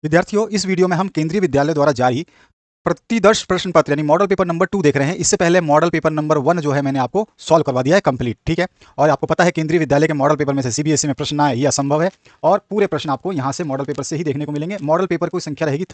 विद्यार्थियों, इस वीडियो में हम केंद्रीय विद्यालय द्वारा जारी प्रतिदर्श प्रश्न पत्र यानी मॉडल पेपर नंबर 2 देख रहे हैं। इससे पहले मॉडल पेपर नंबर 1 जो है मैंने आपको सॉल्व करवा दिया है कंप्लीट, ठीक है। और आपको पता है केंद्रीय विद्यालय के मॉडल पेपर में से सीबीएसई में प्रश्न आए ये असंभव है, और पूरे प्रश्न आपको यहां से मॉडल पेपर से ही देखने को मिलेंगे। मॉडल पेपर की संख्या रहेगी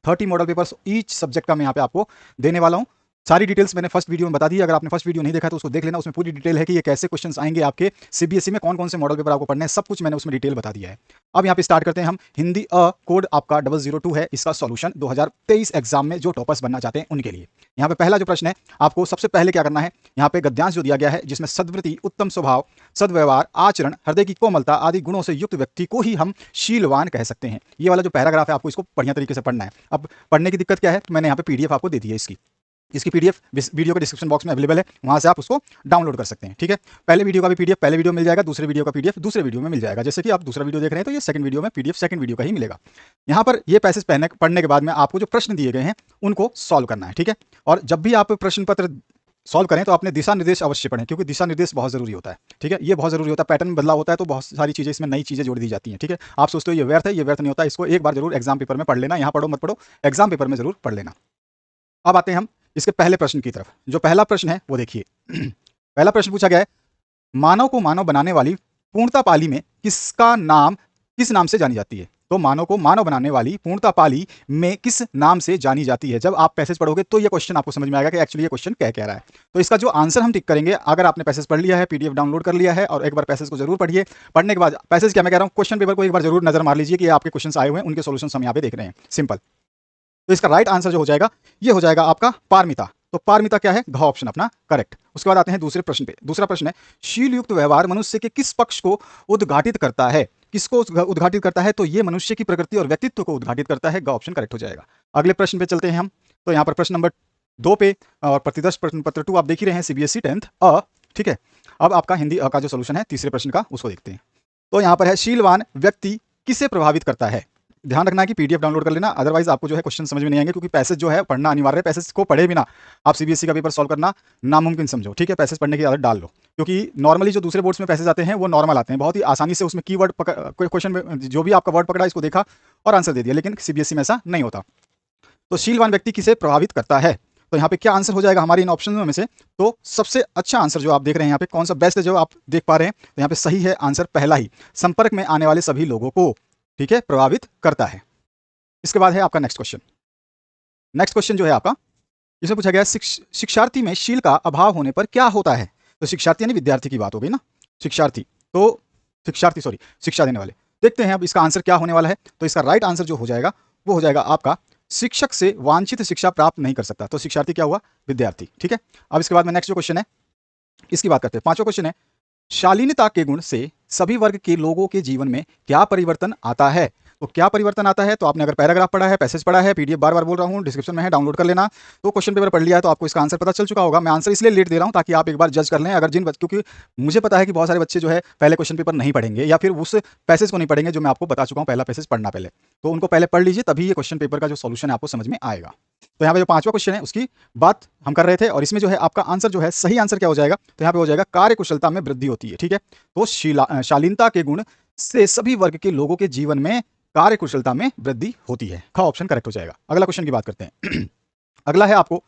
30 मॉडल पेपर्स ईच सब्जेक्ट का मैं यहाँ पे आपको देने वाला हूँ। सारी डिटेल्स मैंने फर्स्ट वीडियो में बता दी है। अगर आपने फर्स्ट वीडियो नहीं देखा तो उसको देख लेना, उसमें पूरी डिटेल है कि ये कैसे क्वेश्चंस आएंगे आपके सीबीएसई में, कौन कौन से मॉडल पेपर आपको पढ़ने हैं, सब कुछ मैंने उसमें डिटेल बता दिया है। अब यहाँ पे स्टार्ट करते हैं हम। हिंदी कोड आपका 002 है, इसका सॉल्यूशन 2023 एग्जाम में जो टॉपर्स बनना चाहते हैं उनके लिए। यहाँ पे पहला जो प्रश्न है, आपको सबसे पहले क्या करना है, यहाँ पे गद्यांश जो दिया गया है जिसमें सद्वृत्ति, उत्तम स्वभाव, सद्व्यवहार, आचरण, हृदय की कोमलता आदि गुणों से युक्त व्यक्ति को ही हम शीलवान कह सकते हैं। ये वाला जो पैराग्राफ है आपको इसको बढ़िया तरीके से पढ़ना है। अब पढ़ने की दिक्कत क्या है, तो मैंने यहाँ पे पीडीएफ आपको दे दी है। इसकी पीडीएफ वीडियो के डिस्क्रिप्शन बॉक्स में अवेलेबल है, वहां से आप उसको डाउनलोड कर सकते हैं, ठीक है। पहले वीडियो का भी पीडीएफ पहले वीडियो मिल जाएगा, दूसरे वीडियो का पीडीएफ दूसरे वीडियो में मिल जाएगा। जैसे कि आप दूसरा वीडियो देख रहे हैं तो ये सेकंड वीडियो में पीडीएफ सेकंड वीडियो का ही मिलेगा। यहाँ पर ये पैसेज पढ़ने के बाद में आपको जो प्रश्न दिए गए हैं उनको सॉल्व करना है, ठीक है। और जब भी आप प्रश्न पत्र सॉल्व करें तो अपने दिशा निर्देश अवश्य पढ़ें, क्योंकि दिशा निर्देश बहुत जरूरी होता है, ठीक है। ये बहुत जरूरी होता है, पैटर्न बदला होता है तो बहुत सारी चीजें इसमें नई चीजें जोड़ दी जाती हैं, ठीक है। आप सोचते हो ये व्यर्थ है, ये व्यर्थ नहीं होता। इसको एक बार जरूर एग्जाम पेपर में पढ़ लेना, यहाँ पढ़ो मत पढ़ो, एग्जाम पेपर में जरूर पढ़ लेना। अब आते हैं हम इसके पहले प्रश्न की तरफ। जो पहला प्रश्न है वो देखिए। पहला प्रश्न पूछा गया है, मानव को मानव बनाने वाली पूर्णता पाली में किस नाम से जानी जाती है। तो मानव को मानव बनाने वाली पूर्णता पाली में किस नाम से जानी जाती है। जब आप पैसेज पढ़ोगे तो ये क्वेश्चन आपको समझ में आएगा कि एक्चुअली ये क्वेश्चन कह रहा है। तो इसका जो आंसर हम टिक करेंगे, अगर आपने पैसेज पढ़ लिया है, पीडीएफ डाउनलोड कर लिया है, और एक बार पैसेज को जरूर पढ़िए। पढ़ने के बाद पैसेज क्या मैं कह रहा हूँ, क्वेश्चन पेपर को एक बार जरूर नजर मार लीजिए कि आपके क्वेश्चन आए हुए हैं, उनके सोल्यूशन हम यहाँ पे देख रहे हैं, सिंपल। तो इसका राइट आंसर जो हो जाएगा ये हो जाएगा आपका पारमिता। तो पारमिता क्या है, घ ऑप्शन अपना करेक्ट। उसके बाद आते हैं दूसरे प्रश्न पे। दूसरा प्रश्न है, शील युक्त व्यवहार मनुष्य के किस पक्ष को उद्घाटित करता है। किसको उद्घाटित करता है, तो ये मनुष्य की प्रकृति और व्यक्तित्व को उद्घाटित करता है। ग ऑप्शन करेक्ट हो जाएगा। अगले प्रश्न पे चलते हैं हम। तो यहाँ पर प्रश्न नंबर 2 पे और प्रतिदर्श प्रश्न पत्र 2 आप देख ही रहे हैं, सीबीएसई 10th ठीक है। अब आपका हिंदी का जो सोल्यूशन है तीसरे प्रश्न का, उसको देखते हैं। तो यहाँ पर है, शीलवान व्यक्ति किसे प्रभावित करता है। ध्यान रखना है कि पीडीएफ डाउनलोड कर लेना, अदरवाइज आपको जो है क्वेश्चन समझ में नहीं आएंगे, क्योंकि पैसेज जो है पढ़ना अनिवार्य है। पैसेज को पढ़े बिना आप सीबीएसई का पेपर सॉल्व करना नामुमकिन समझो, ठीक है। पैसेज पढ़ने की आदत डाल लो, क्योंकि नॉर्मली जो दूसरे बोर्ड्स में पैसेज आते हैं वो नॉर्मल आते हैं, बहुत ही आसानी से उसमें कीवर्ड क्वेश्चन में जो भी आपका वर्ड पकड़ा इसको देखा और आंसर दे दिया। लेकिन सीबीएसई में ऐसा नहीं होता। तो शीलवान व्यक्ति किसे प्रभावित करता है, तो यहाँ पे क्या आंसर हो जाएगा हमारे इन ऑप्शन में से। तो सबसे अच्छा आंसर जो आप देख रहे हैं यहाँ पे, कौन सा बेस्ट है जो आप देख पा रहे हैं, तो यहाँ पे सही है आंसर पहला ही, संपर्क में आने वाले सभी लोगों को, ठीक है, प्रभावित करता है। इसके बाद है आपका नेक्स्ट क्वेश्चन। नेक्स्ट क्वेश्चन जो है आपका, इसमें पूछा गया, शिक्षार्थी में शील का अभाव होने पर क्या होता है। तो शिक्षार्थी यानी विद्यार्थी की बात हो गई ना, शिक्षार्थी, तो शिक्षार्थी सॉरी शिक्षा देने वाले। देखते हैं अब इसका आंसर क्या होने वाला है। तो इसका राइट आंसर जो हो जाएगा वो हो जाएगा आपका, शिक्षक से वांछित शिक्षा प्राप्त नहीं कर सकता। तो शिक्षार्थी क्या हुआ, विद्यार्थी, ठीक है। अब इसके बाद में नेक्स्ट जो क्वेश्चन है इसकी बात करते हैं। 5वां क्वेश्चन है, शालीनता के गुण से सभी वर्ग के लोगों के जीवन में क्या परिवर्तन आता है। तो क्या परिवर्तन आता है, तो आपने अगर पैराग्राफ पढ़ा है, पैसेज पढ़ा है, पीडीएफ बार बार बोल रहा हूं डिस्क्रिप्शन में है, डाउनलोड कर लेना। तो क्वेश्चन पेपर पढ़ लिया है तो आपको इसका आंसर पता चल चुका होगा। मैं आंसर इसलिए लेट दे रहा हूं ताकि आप एक बार जज कर लें। अगर क्योंकि मुझे पता है कि बहुत सारे बच्चे जो है पहले क्वेश्चन पेपर नहीं पढ़ेंगे या फिर उस पैसेज को नहीं पढ़ेंगे जो मैं आपको बता चुका हूं, पहला पैसेज पढ़ना पहले, तो उनको पहले पढ़ लीजिए, तभी ये क्वेश्चन पेपर का जो सोल्यूशन है आपको समझ में आएगा। तो यहाँ पे जो 5वां क्वेश्चन है उसकी बात हम कर रहे थे, और इसमें जो है आपका आंसर जो है सही आंसर क्या हो जाएगा, तो यहाँ पे हो जाएगा कार्य कुशलता में वृद्धि होती है, ठीक है। तो शालीनता के गुण से सभी वर्ग के लोगों के जीवन में कार्य कुशलता में वृद्धि होती है। ख ऑप्शन करेक्ट हो जाएगा। अगला क्वेश्चन की बात करते हैं। अगला है, आपको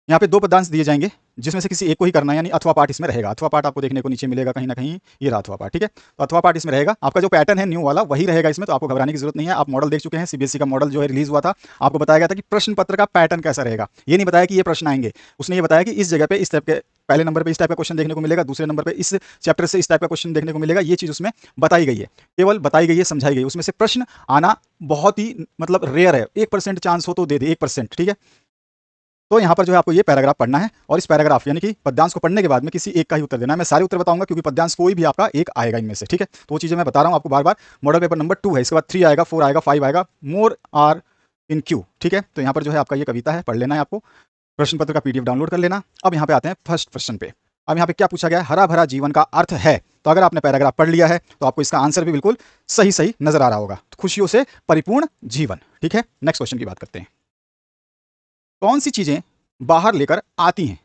यहाँ पे 2 पदांश दिए जाएंगे जिसमें से किसी एक को ही करना है, यानी अथवा पाठ इसमें रहेगा। अथवा पाठ आपको देखने को नीचे मिलेगा कहीं ना कहीं, ये रहा अथवा पाठ, ठीक है। तो अथवा पाठ इसमें रहेगा। आपका जो पैटर्न है न्यू वाला वही रहेगा इसमें, तो आपको घबराने की जरूरत नहीं है। आप मॉडल देख चुके हैं, सीबीएसई का मॉडल जो है रिलीज हुआ था, आपको बताया गया था कि प्रश्न पत्र का पैटर्न कैसा रहेगा। ये नहीं बताया कि ये प्रश्न आएंगे, उसने ये बताया कि इस जगह पे इस टाइप के, पहले नंबर पे इस टाइप का क्वेश्चन देखने को मिलेगा, दूसरे नंबर पे इस चैप्टर से इस टाइप का क्वेश्चन देखने को मिलेगा। ये चीज उसमें बताई गई है, केवल बताई गई है, समझाई गई है। उसमें से प्रश्न आना बहुत ही मतलब रेयर है, 1% चांस हो तो दे दे 1%, ठीक है। तो यहाँ पर जो है आपको ये पैराग्राफ पढ़ना है, और इस पैराग्राफ यानी कि पद्यांश को पढ़ने के बाद में किसी एक का ही उत्तर देना है। मैं सारे उत्तर बताऊंगा क्योंकि पद्यांश कोई भी आपका एक आएगा इनमें से, ठीक है। तो वो चीजें मैं बता रहा हूँ आपको बार बार। मॉडल पेपर नंबर 2 है, इसके बाद 3 आएगा, 4 आएगा, 5 आएगा, मोर आर इन क्यू, ठीक है। तो यहाँ पर जो है आपका ये कविता है, पढ़ लेना है आपको, प्रश्न पत्र का पीडीएफ डाउनलोड कर लेना। अब यहाँ पे आते हैं फर्स्ट प्रश्न पे। अब यहाँ पे क्या पूछा गया है, हरा भरा जीवन का अर्थ है। तो अगर आपने पैराग्राफ पढ़ लिया है तो आपको इसका आंसर भी बिल्कुल सही सही नजर आ रहा होगा। खुशियों से परिपूर्ण जीवन, ठीक है। नेक्स्ट क्वेश्चन की बात करते हैं। कौन सी चीजें बाहर लेकर आती हैं,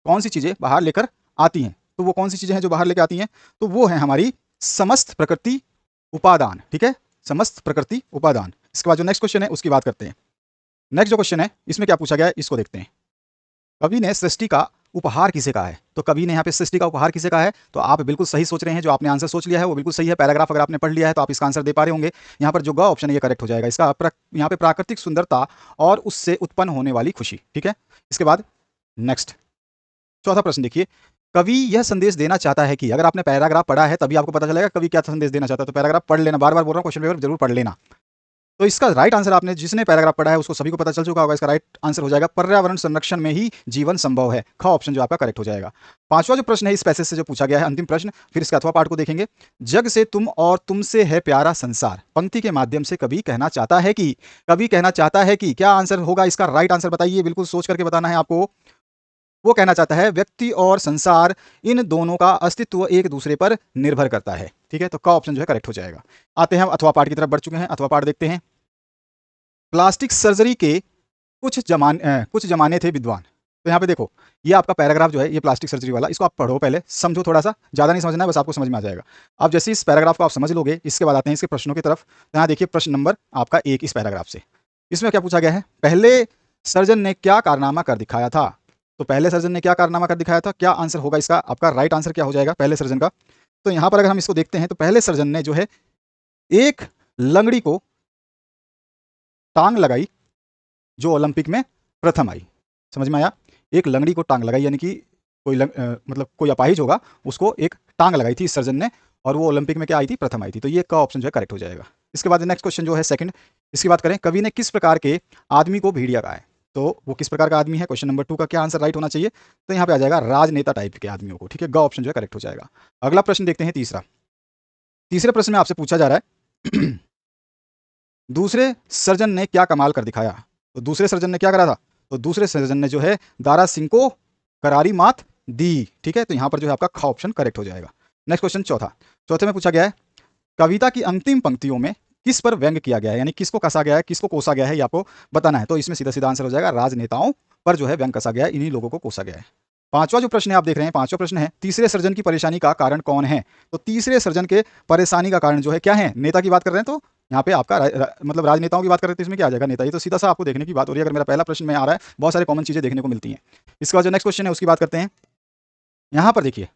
कौन सी चीजें बाहर लेकर आती हैं। तो वो कौन सी चीजें हैं जो बाहर लेकर आती हैं, तो वो है हमारी समस्त प्रकृति उपादान, ठीक है, समस्त प्रकृति उपादान। इसके बाद जो नेक्स्ट क्वेश्चन है उसकी बात करते हैं। नेक्स्ट जो क्वेश्चन है इसमें क्या पूछा गया है इसको देखते हैं। कवि ने सृष्टि का उपहार किसे कहा है? तो कवि ने यहाँ पे सृष्टि का उपहार किसे कहा है? तो आप बिल्कुल सही सोच रहे हैं, जो आपने आंसर सोच लिया है वो बिल्कुल सही है। पैराग्राफ अगर आपने पढ़ लिया है तो आप इसका आंसर दे पा रहे होंगे। यहाँ पर जो ग ऑप्शन है ये करेक्ट हो जाएगा। इसका यहाँ पे प्राकृतिक सुंदरता और उससे उत्पन्न होने वाली खुशी। ठीक है, इसके बाद नेक्स्ट चौथा प्रश्न देखिए। कवि यह संदेश देना चाहता है कि, अगर आपने पैराग्राफ पढ़ा है तभी आपको पता चलेगा कवि क्या संदेश देना चाहता है। तो पैराग्राफ पढ़ लेना, बार बार बोल रहा हूँ, क्वेश्चन पेपर जरूर पढ़ लेना। तो इसका राइट आंसर, आपने जिसने पैराग्राफ पढ़ा है उसको सभी को पता चल चुका होगा, इसका राइट आंसर हो जाएगा पर्यावरण संरक्षण में ही जीवन संभव है। ख ऑप्शन जो आपका करेक्ट हो जाएगा। पांचवा जो प्रश्न है इस पैसेज से जो पूछा गया है, अंतिम प्रश्न, फिर इसके अथवा पार्ट को देखेंगे। जग से तुम और तुमसे है प्यारा संसार, पंक्ति के माध्यम से कवि कहना चाहता है कि, कवि कहना चाहता है कि, क्या आंसर होगा इसका राइट आंसर बताइए, बिल्कुल सोच करके बताना है आपको। वो कहना चाहता है व्यक्ति और संसार, इन दोनों का अस्तित्व एक दूसरे पर निर्भर करता है। ठीक है, तो क ऑप्शन जो है करेक्ट हो जाएगा। आते हैं हम अथवा पार्ट की तरफ बढ़ चुके हैं, अथवा पार्ट देखते हैं। प्लास्टिक सर्जरी के कुछ जमाने थे विद्वान। तो यहाँ पे देखो, ये आपका पैराग्राफ जो है ये प्लास्टिक सर्जरी वाला, इसको आप पढ़ो, पहले समझो, थोड़ा सा ज़्यादा नहीं समझना है, बस आपको समझ में आ जाएगा। अब जैसे इस पैराग्राफ को आप समझ लोगे, इसके बाद आते हैं इसके प्रश्नों की तरफ। यहाँ देखिए प्रश्न नंबर आपका 1 इस पैराग्राफ से। इसमें क्या पूछा गया है? पहले सर्जन ने क्या कारनामा कर दिखाया था? तो पहले सर्जन ने क्या कारनामा कर दिखाया था, क्या आंसर होगा इसका? आपका राइट आंसर क्या हो जाएगा पहले सर्जन का? तो यहाँ पर अगर हम इसको देखते हैं तो पहले सर्जन ने जो है एक लंगड़ी को टांग लगाई जो ओलंपिक में प्रथम आई। समझ में आया? एक लंगड़ी को टांग लगाई, यानी कि कोई मतलब कोई अपाहिज होगा उसको एक टांग लगाई थी इस सर्जन ने, और वो ओलंपिक में क्या आई थी? प्रथम आई थी। तो ये का ऑप्शन जो है करेक्ट हो जाएगा। इसके बाद नेक्स्ट क्वेश्चन जो है सेकंड, इसकी बात करें। कवि ने किस प्रकार के आदमी को भेड़िया कहा है? तो वो किस प्रकार का आदमी है? क्वेश्चन नंबर 2 का क्या आंसर राइट होना चाहिए? तो यहाँ पे आ जाएगा राजनेता टाइप के आदमियों को। ठीक है, ग ऑप्शन जो है करेक्ट हो जाएगा। अगला प्रश्न देखते हैं तीसरा। तीसरे प्रश्न में आपसे पूछा जा रहा है दूसरे सर्जन ने क्या कमाल कर दिखाया? तो दूसरे सर्जन ने क्या करा था? तो दूसरे सर्जन ने जो है दारा सिंह को करारी मात दी। ठीक है, तो यहाँ पर जो है आपका ख ऑप्शन करेक्ट हो जाएगा। नेक्स्ट क्वेश्चन चौथा। चौथे में पूछा गया है कविता की अंतिम पंक्तियों में किस पर व्यंग किया गया है, यानी किसको कसा गया है, किसको कोसा गया है, ये आपको बताना है। तो इसमें सीधा सीधा आंसर हो जाएगा राजनेताओं पर जो है व्यंग कसा गया है, इन्हीं लोगों को कोसा गया है। पांचवा जो प्रश्न है आप देख रहे हैं, पांचवा प्रश्न है तीसरे सर्जन की परेशानी का कारण कौन है? तो तीसरे सर्जन के परेशानी का कारण जो है क्या है? नेता की बात कर रहे हैं, तो यहाँ पे आपका मतलब राजनेताओं की बात कर रहे थे, इसमें क्या आ जाएगा? नेता। ये तो सीधा सा आपको देखने की बात हो रही है। अगर मेरा पहला प्रश्न में आ रहा है, बहुत सारे कॉमन चीजें देखने को मिलती हैं। इसके बाद जो नेक्स्ट क्वेश्चन है उसकी बात करते हैं। यहाँ पर देखिए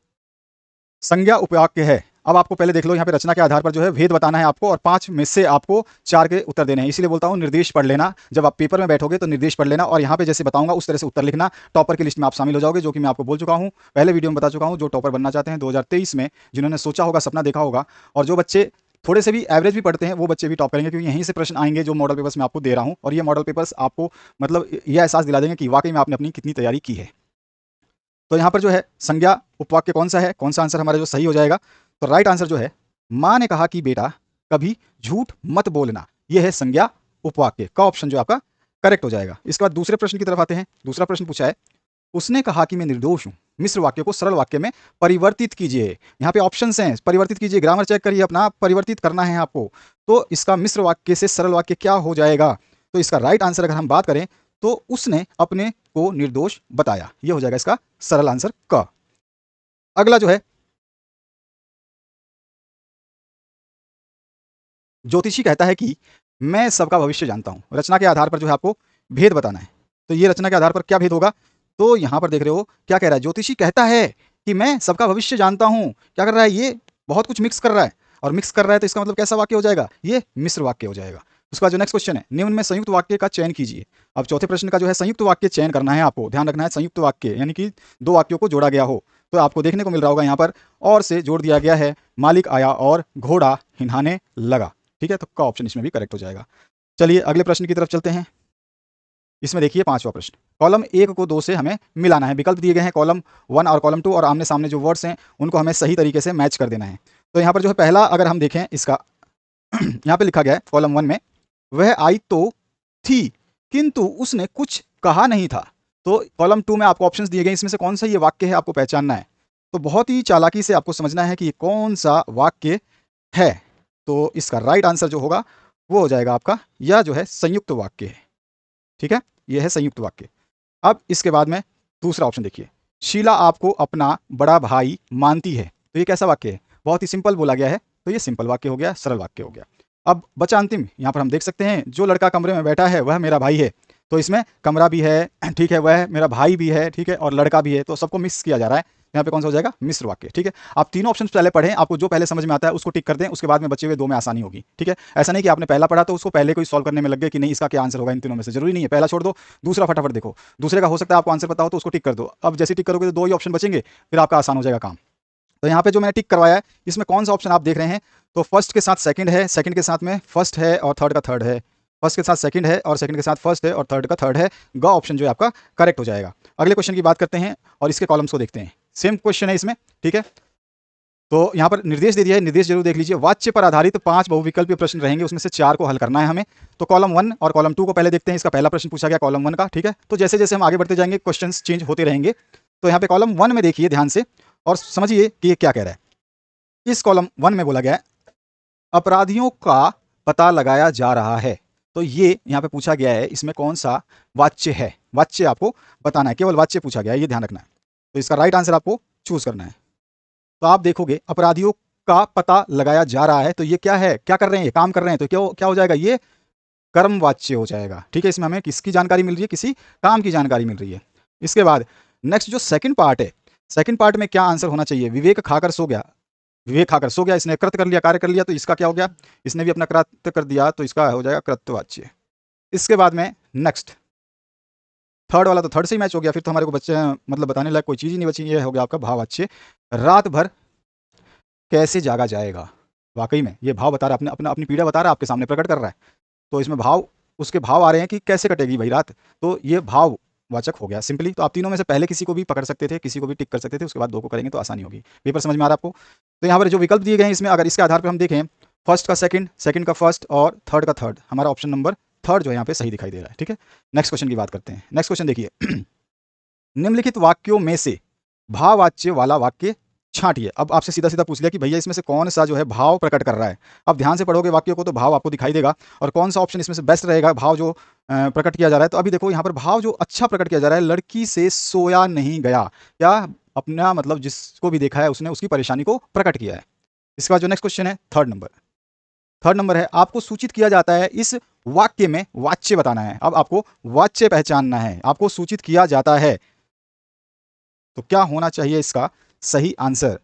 संज्ञा उपवाक्य है। अब आपको पहले देख लो, यहाँ पे रचना के आधार पर जो है भेद बताना है आपको, और 5 में से आपको 4 के उत्तर देने हैं। इसीलिए बोलता हूँ निर्देश पढ़ लेना, जब आप पेपर में बैठोगे तो निर्देश पढ़ लेना, और यहाँ पे जैसे बताऊंगा उस तरह से उत्तर लिखना। टॉपर की लिस्ट में आप शामिल हो जाओगे, जो कि मैं आपको बोल चुका हूँ, पहले वीडियो में बता चुका हूँ। जो टॉपर बनना चाहते हैं 2023 में, जिन्होंने सोचा होगा, सपना देखा होगा, और जो बच्चे थोड़े से भी एवरेज भी पढ़ते हैं वो बच्चे भी टॉप करेंगे, क्योंकि यहीं से प्रश्न आएंगे जो मॉडल पेपर्स में आपको दे रहा हूँ। और ये मॉडल पेपर्स आपको मतलब ये एहसास दिला देंगे कि वाकई में आपने अपनी कितनी तैयारी की है। तो यहाँ पर जो है संज्ञा उपवाक्य कौन सा है, कौन सा आंसर हमारा जो सही हो जाएगा? तो राइट आंसर जो है, माँ ने कहा कि बेटा कभी झूठ मत बोलना, यह है संज्ञा उपवाक्य का ऑप्शन जो आपका करेक्ट हो जाएगा। इसके बाद दूसरे प्रश्न की तरफ आते हैं। दूसरा प्रश्न पूछा है उसने कहा कि मैं निर्दोष हूं, मिश्र वाक्य को सरल वाक्य में परिवर्तित कीजिए। यहाँ पे ऑप्शंस हैं, परिवर्तित कीजिए, ग्रामर चेक करिए अपना, परिवर्तित करना है आपको। तो इसका मिश्र वाक्य से सरल वाक्य क्या हो जाएगा? तो इसका राइट आंसर अगर हम बात करें तो उसने अपने को निर्दोष बताया, यह हो जाएगा इसका सरल आंसर क। अगला जो है ज्योतिषी कहता है कि मैं सबका भविष्य जानता हूं। रचना के आधार पर जो है आपको भेद बताना है। तो ये रचना के आधार पर क्या भेद होगा? तो यहां पर देख रहे हो क्या कह रहा है, ज्योतिषी कहता है कि मैं सबका भविष्य जानता हूं। क्या कर रहा है? ये बहुत कुछ मिक्स कर रहा है, और मिक्स कर रहा है तो इसका मतलब कैसा वाक्य हो जाएगा? ये मिश्र वाक्य हो जाएगा। उसका जो नेक्स्ट क्वेश्चन है, निम्न में संयुक्त वाक्य का चयन कीजिए। अब चौथे प्रश्न का जो है संयुक्त वाक्य चयन करना है आपको, ध्यान रखना है संयुक्त वाक्य, यानी कि 2 वाक्यों को जोड़ा गया हो। तो आपको देखने को मिल रहा होगा यहाँ पर और से जोड़ दिया गया है, मालिक आया और घोड़ा हिन्हाने लगा। ठीक है, तो का ऑप्शन इसमें भी करेक्ट हो जाएगा। चलिए अगले प्रश्न की तरफ चलते हैं। इसमें देखिए पांचवा प्रश्न, कॉलम 1 को 2 से हमें मिलाना है। विकल्प दिए गए हैं कॉलम 1 और कॉलम 2, और आमने सामने जो वर्ड्स हैं उनको हमें सही तरीके से मैच कर देना है। तो यहाँ पर जो है पहला अगर हम देखें इसका यहाँ पे लिखा गया है कॉलम 1 में, वह आई तो थी किंतु उसने कुछ कहा नहीं था। तो कॉलम 2 में आपको ऑप्शंस दिए गए, इसमें से कौन सा ये वाक्य है आपको पहचानना है। तो बहुत ही चालाकी से आपको समझना है कि ये कौन सा वाक्य है। तो इसका राइट आंसर जो होगा वो हो जाएगा आपका, यह जो है संयुक्त वाक्य है। ठीक है, यह है संयुक्त वाक्य। अब इसके बाद में दूसरा ऑप्शन देखिए, शीला आपको अपना बड़ा भाई मानती है। तो ये कैसा वाक्य है? बहुत ही सिंपल बोला गया है, तो ये सिंपल वाक्य हो गया, सरल वाक्य हो गया। अब बचा अंतिम, यहाँ पर हम देख सकते हैं जो लड़का कमरे में बैठा है वह मेरा भाई है, तो इसमें कमरा भी है, ठीक है, वह मेरा भाई भी है, ठीक है, और लड़का भी है, तो सबको मिक्स किया जा रहा है। यहाँ पे कौन सा हो जाएगा, मिश्र वाक्य, ठीक है। आप तीनों ऑप्शन पहले पढ़ें, आपको जो पहले समझ में आता है उसको टिक कर दें, उसके बाद में बचे हुए दो में आसानी होगी, ठीक है। ऐसा नहीं कि आपने पहला पढ़ा तो उसको पहले कोई सॉल्व करने में लग गए कि नहीं इसका क्या आंसर होगा इन तीनों में से, जरूरी नहीं है, पहला छोड़ दो, दूसरा फटाफट देखो, दूसरे का हो सकता है आपको आंसर पता हो तो उसको टिक कर दो। अब जैसे टिक करोगे तो दो ही ऑप्शन बचेंगे, फिर आपका आसान हो जाएगा काम। तो यहाँ पे जो मैंने टिक करवाया है इसमें कौन सा ऑप्शन आप देख रहे हैं, तो फर्स्ट के साथ सेकंड है, सेकंड के साथ में फर्स्ट है और थर्ड का थर्ड है, फर्स्ट के साथ सेकंड है और सेकंड के साथ फर्स्ट है और थर्ड का थर्ड है, ग ऑप्शन जो है आपका करेक्ट हो जाएगा। अगले क्वेश्चन की बात करते हैं और इसके कॉलम्स को देखते हैं, सेम क्वेश्चन है इसमें, ठीक है। तो यहाँ पर निर्देश दे दिया है, निर्देश जरूर देख लीजिए। वाच्य पर आधारित 5 बहुविकल्पीय प्रश्न रहेंगे, उसमें से 4 को हल करना है हमें। तो कॉलम 1 और कॉलम 2 को पहले देखते हैं। इसका पहला प्रश्न पूछा गया कॉलम 1 का, ठीक है। तो जैसे जैसे हम आगे बढ़ते जाएंगे क्वेश्चंस चेंज होते रहेंगे। तो यहाँ पे कॉलम 1 में देखिए ध्यान से और समझिए कि ये क्या कह रहा है। इस कॉलम 1 में बोला गया है अपराधियों का पता लगाया जा रहा है। तो ये यहाँ पे पूछा गया है, इसमें कौन सा वाच्य है, वाच्य आपको बताना है, केवल वाच्य पूछा गया है, ये ध्यान रखना है। तो इसका राइट आंसर आपको चूज करना है। तो आप देखोगे अपराधियों का पता लगाया जा रहा है, तो ये क्या है, क्या कर रहे हैं, काम कर रहे हैं, तो क्या क्या हो जाएगा, ये कर्मवाच्य हो जाएगा, ठीक है। इसमें हमें किसकी जानकारी मिल रही है, किसी काम की जानकारी मिल रही है। इसके बाद नेक्स्ट जो सेकंड पार्ट है, सेकंड पार्ट में क्या आंसर होना चाहिए, विवेक खाकर सो गया, विवेक खाकर सो गया, इसने कृत्य कर लिया, कार्य कर लिया, तो इसका क्या हो गया, इसने भी अपना कृत्य कर दिया, तो इसका हो जाएगा कृत्यवाच्य। इसके बाद में नेक्स्ट थर्ड वाला, तो थर्ड से ही मैच हो गया, फिर तो हमारे को बच्चे मतलब बताने लायक कोई चीज़ ही नहीं बची, ये हो गया आपका भाववाच्य। रात भर कैसे जागा जाएगा, वाकई में ये भाव बता रहा है, अपनी पीड़ा बता रहा है, आपके सामने प्रकट कर रहा है। तो इसमें भाव, उसके भाव आ रहे हैं कि कैसे कटेगी भाई रात, तो ये भाव वाचक हो गया सिंपली। तो आप तीनों में से पहले किसी को भी पकड़ सकते थे, किसी को भी टिक कर सकते थे, उसके बाद दो को करेंगे तो आसानी होगी। पेपर समझ में आ रहा है आपको। तो यहाँ पर जो विकल्प दिए गए हैं इसमें अगर इसके आधार पर हम देखें, फर्स्ट का सेकंड, सेकंड का फर्स्ट और थर्ड का थर्ड, हमारा ऑप्शन नंबर थर्ड जो है यहाँ पे सही दिखाई दे रहा है, ठीक है। नेक्स्ट क्वेश्चन की बात करते हैं। नेक्स्ट क्वेश्चन देखिए निम्नलिखित वाक्यों में से भाववाच्य वाला वाक्य छांटिए। अब आपसे सीधा सीधा पूछ लिया कि भैया इसमें से कौन सा जो है भाव प्रकट कर रहा है। अब ध्यान से पढ़ोगे वाक्य को तो भाव आपको दिखाई देगा, और कौन सा ऑप्शन इसमें से बेस्ट रहेगा, भाव जो प्रकट किया जा रहा है। तो अभी देखो यहाँ पर भाव जो अच्छा प्रकट किया जा रहा है, लड़की से सोया नहीं गया, क्या अपना मतलब जिसको भी देखा है उसने उसकी परेशानी को प्रकट किया है। इसके बाद जो नेक्स्ट क्वेश्चन है थर्ड नंबर, थर्ड नंबर है आपको सूचित किया जाता है, इस वाक्य में वाच्य बताना है। अब आपको वाच्य पहचानना है, आपको सूचित किया जाता है, तो क्या होना चाहिए इसका सही आंसर,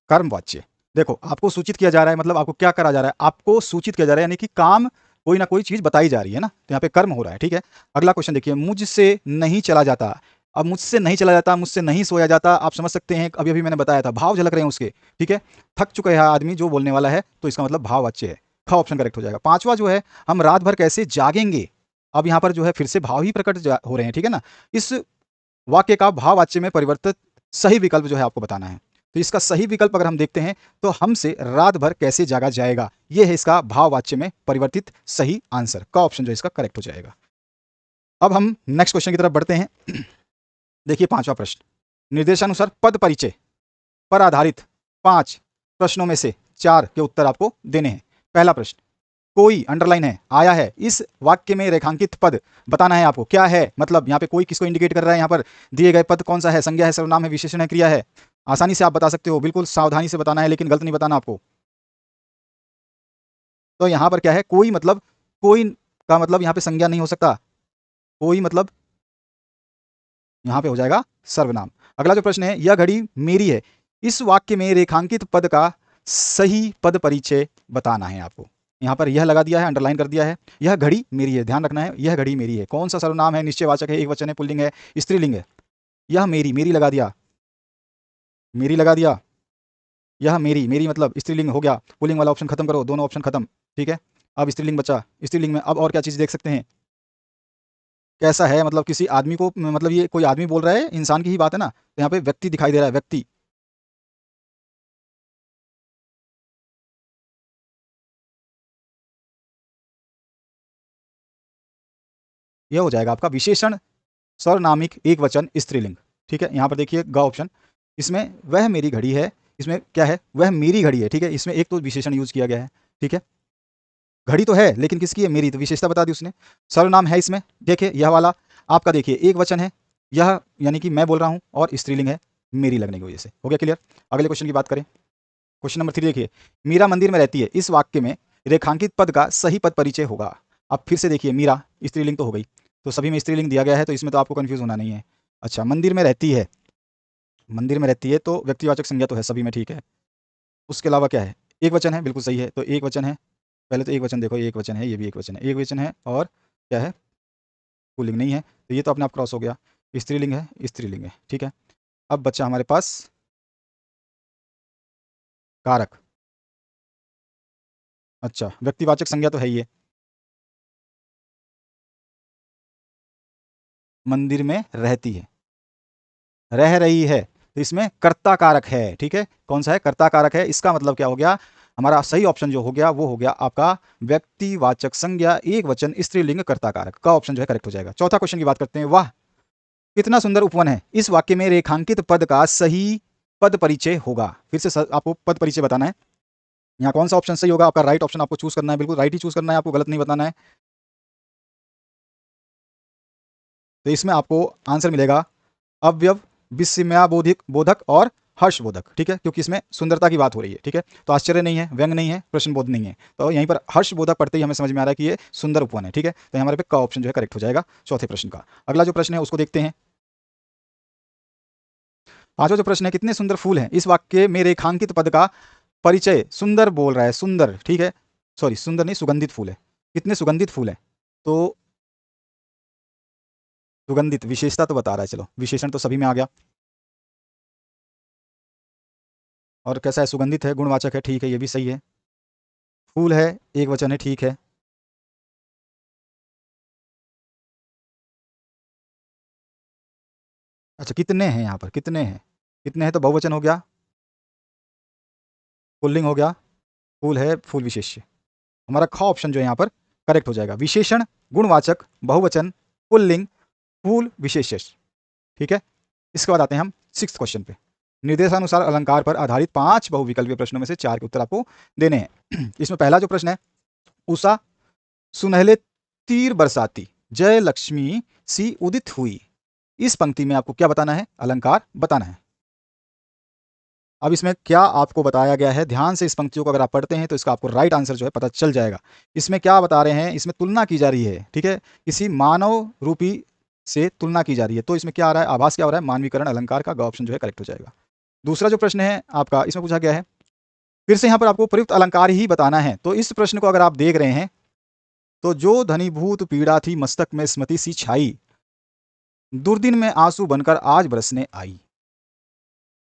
कर्मवाच्य। देखो आपको सूचित किया जा रहा है, मतलब आपको क्या करा जा रहा है, आपको सूचित किया जा रहा है, यानी कि काम कोई ना कोई चीज बताई जा रही है ना, तो यहाँ पे कर्म हो रहा है, ठीक है। अगला क्वेश्चन देखिए, मुझसे नहीं चला जाता। अब मुझसे नहीं चला जाता, मुझसे नहीं सोया जाता, आप समझ सकते हैं, अभी अभी मैंने बताया था भाव झलक रहे हैं उसके, ठीक है। थक चुका है आदमी जो बोलने वाला है, तो इसका मतलब भाववाच्य है, ख ऑप्शन करेक्ट हो जाएगा। पांचवा जो है हम रात भर कैसे जागेंगे, अब यहाँ पर जो है फिर से भाव ही प्रकट हो रहे हैं, ठीक है ना। इस वाक्य का भाववाच्य में परिवर्तित सही विकल्प जो है आपको बताना है। तो इसका सही विकल्प अगर हम देखते हैं तो हमसे रात भर कैसे जागा जाएगा, यह है इसका भाववाच्य में परिवर्तित सही आंसर, का ऑप्शन जो इसका करेक्ट हो जाएगा। अब हम नेक्स्ट क्वेश्चन की तरफ बढ़ते हैं। देखिए पांचवा प्रश्न, निर्देशानुसार पद परिचय पर आधारित 5 प्रश्नों में से 4 के उत्तर आपको देने हैं। पहला प्रश्न, कोई अंडरलाइन है, आया है, इस वाक्य में रेखांकित पद बताना है आपको, क्या है, मतलब यहाँ पे कोई किसको इंडिकेट कर रहा है, यहाँ पर दिए गए पद कौन सा है, संज्ञा है, सर्वनाम है, विशेषण है, क्रिया है। आसानी से आप बता सकते हो, बिल्कुल सावधानी से बताना है, लेकिन गलत नहीं बताना आपको। तो यहाँ पर क्या है, कोई मतलब, कोई का मतलब यहाँ पे संज्ञा नहीं हो सकता, कोई मतलब यहाँ पे हो जाएगा सर्वनाम। अगला जो प्रश्न है, यह घड़ी मेरी है, इस वाक्य में रेखांकित पद का सही पद परिचय बताना है आपको। यहाँ पर यह लगा दिया है, अंडरलाइन कर दिया है, यह घड़ी मेरी है, ध्यान रखना है, यह घड़ी मेरी है। कौन सा सर्वनाम है, निश्चयवाचक है, एकवचन है, पुल्लिंग है, स्त्रीलिंग है। यह मेरी, मेरी लगा दिया, मेरी लगा दिया, यह मेरी, मेरी मतलब स्त्रीलिंग हो गया। पुल्लिंग वाला ऑप्शन खत्म करो, दोनों ऑप्शन खत्म, ठीक है। अब स्त्रीलिंग बचा, स्त्रीलिंग में अब और क्या चीज़ देख सकते हैं, कैसा है, मतलब किसी आदमी को, मतलब ये कोई आदमी बोल रहा है, इंसान की ही बात है ना, तो यहाँ पे व्यक्ति दिखाई दे रहा है, व्यक्ति। यह हो जाएगा आपका विशेषण सर्वनामिक एक वचन स्त्रीलिंग, ठीक है। यहाँ पर देखिए ग ऑप्शन, इसमें वह मेरी घड़ी है, इसमें क्या है, वह मेरी घड़ी है, ठीक है। इसमें एक तो विशेषण यूज किया गया है, ठीक है। घड़ी तो है लेकिन किसकी है, मेरी, तो विशेषता बता दी उसने। सर्वनाम है इसमें, देखिए यह वाला आपका, देखिए एक वचन है, यह यानी कि मैं बोल रहा हूँ, और स्त्रीलिंग है मेरी लगने की वजह से। हो गया क्लियर। अगले क्वेश्चन की बात करें, क्वेश्चन नंबर 3 देखिए, मीरा मंदिर में रहती है, इस वाक्य में रेखांकित पद का सही पद परिचय होगा। अब फिर से देखिए, मीरा स्त्रीलिंग तो हो गई, तो सभी में स्त्रीलिंग दिया गया है, तो इसमें तो आपको कंफ्यूज होना नहीं है। अच्छा, मंदिर में रहती है, मंदिर में रहती है तो व्यक्तिवाचक संज्ञा तो है सभी में, ठीक है। उसके अलावा क्या है, एक वचन है, बिल्कुल सही है, तो एक वचन है। पहले तो एक वचन देखो, ये एक वचन है, ये भी एक वचन है, एक वचन है, और क्या है, पुल्लिंग नहीं है, तो ये तो अपने आप क्रॉस हो गया। स्त्रीलिंग है, स्त्रीलिंग है, ठीक है। अब बच्चा हमारे पास कारक। अच्छा, व्यक्तिवाचक संज्ञा तो है ये, मंदिर में रहती है, रह रही है, तो इसमें कर्ता कारक है, ठीक है। कौन सा है, कर्ता कारक है। इसका मतलब क्या हो गया, हमारा सही ऑप्शन जो हो गया वो हो गया आपका व्यक्तिवाचक संज्ञा एक वचन स्त्रीलिंग कर्ता कारक का ऑप्शन जो है करेक्ट हो जाएगा। चौथा क्वेश्चन की बात करते हैं। वाह कितना सुंदर उपवन है, इस वाक्य में रेखांकित पद का सही पद परिचय होगा। फिर से आपको पद परिचय बताना है। यहाँ कौन सा ऑप्शन सही होगा, आपका राइट ऑप्शन आपको चूज करना है, बिल्कुल राइट ही चूज करना है, आपको गलत नहीं बताना है। तो इसमें आपको आंसर मिलेगा अवयव, विस्मयाबोधक बोधक और हर्षबोधक, ठीक है, क्योंकि इसमें सुंदरता की बात हो रही है, ठीक है। तो आश्चर्य नहीं है, व्यंग नहीं है, प्रश्नबोध नहीं है, तो यहीं पर हर्षबोधक पढ़ते ही हमें समझ में आ रहा है कि ये सुंदर उपवन है, ठीक है। तो हमारे पे का ऑप्शन जो है करेक्ट हो जाएगा चौथे प्रश्न का। अगला जो प्रश्न है उसको देखते हैं। पांचवा जो प्रश्न है, कितने सुंदर फूल हैं, इस वाक्य में रेखांकित पद का परिचय, सुंदर बोल रहा है, सुंदर, ठीक है, सॉरी सुंदर नहीं, सुगंधित फूल है, कितने सुगंधित फूल है, तो सुगंधित विशेषता तो बता रहा है, चलो विशेषण तो सभी में आ गया। और कैसा है, सुगंधित है, गुणवाचक है, ठीक है, ये भी सही है। फूल है, एक वचन है, ठीक है। अच्छा, कितने हैं यहाँ पर, कितने हैं, कितने हैं तो बहुवचन हो गया, पुल्लिंग हो गया, फूल है, फूल विशेष्य। हमारा ख ऑप्शन जो है यहाँ पर करेक्ट हो जाएगा, विशेषण, गुणवाचक, बहुवचन, पुल्लिंग, फूल विशेष्य, ठीक है। इसके बाद आते हैं हम सिक्स्थ क्वेश्चन पे। निर्देशानुसार अलंकार पर आधारित 5 बहुविकल्पीय प्रश्नों में से 4 के उत्तर आपको देने हैं। इसमें पहला जो प्रश्न है, उषा सुनहले तीर बरसाती जय लक्ष्मी सी उदित हुई, इस पंक्ति में आपको क्या बताना है, अलंकार बताना है। अब इसमें क्या आपको बताया गया है, ध्यान से इस पंक्तियों को अगर आप पढ़ते हैं तो इसका आपको राइट आंसर जो है पता चल जाएगा। इसमें क्या बता रहे हैं, इसमें तुलना की जा रही है, ठीक है, किसी मानव रूपी से तुलना की जा रही है, तो इसमें क्या आ रहा है, आभास क्या हो रहा है, मानवीकरण अलंकार का ऑप्शन जो है करेक्ट हो जाएगा। दूसरा जो प्रश्न है आपका, इसमें पूछा गया है, फिर से यहाँ पर आपको प्रयुक्त अलंकार ही बताना है। तो इस प्रश्न को अगर आप देख रहे हैं, तो जो धनीभूत पीड़ा थी मस्तक में स्मृति सी छाई, दुर्दिन में आंसू बनकर आज बरसने आई।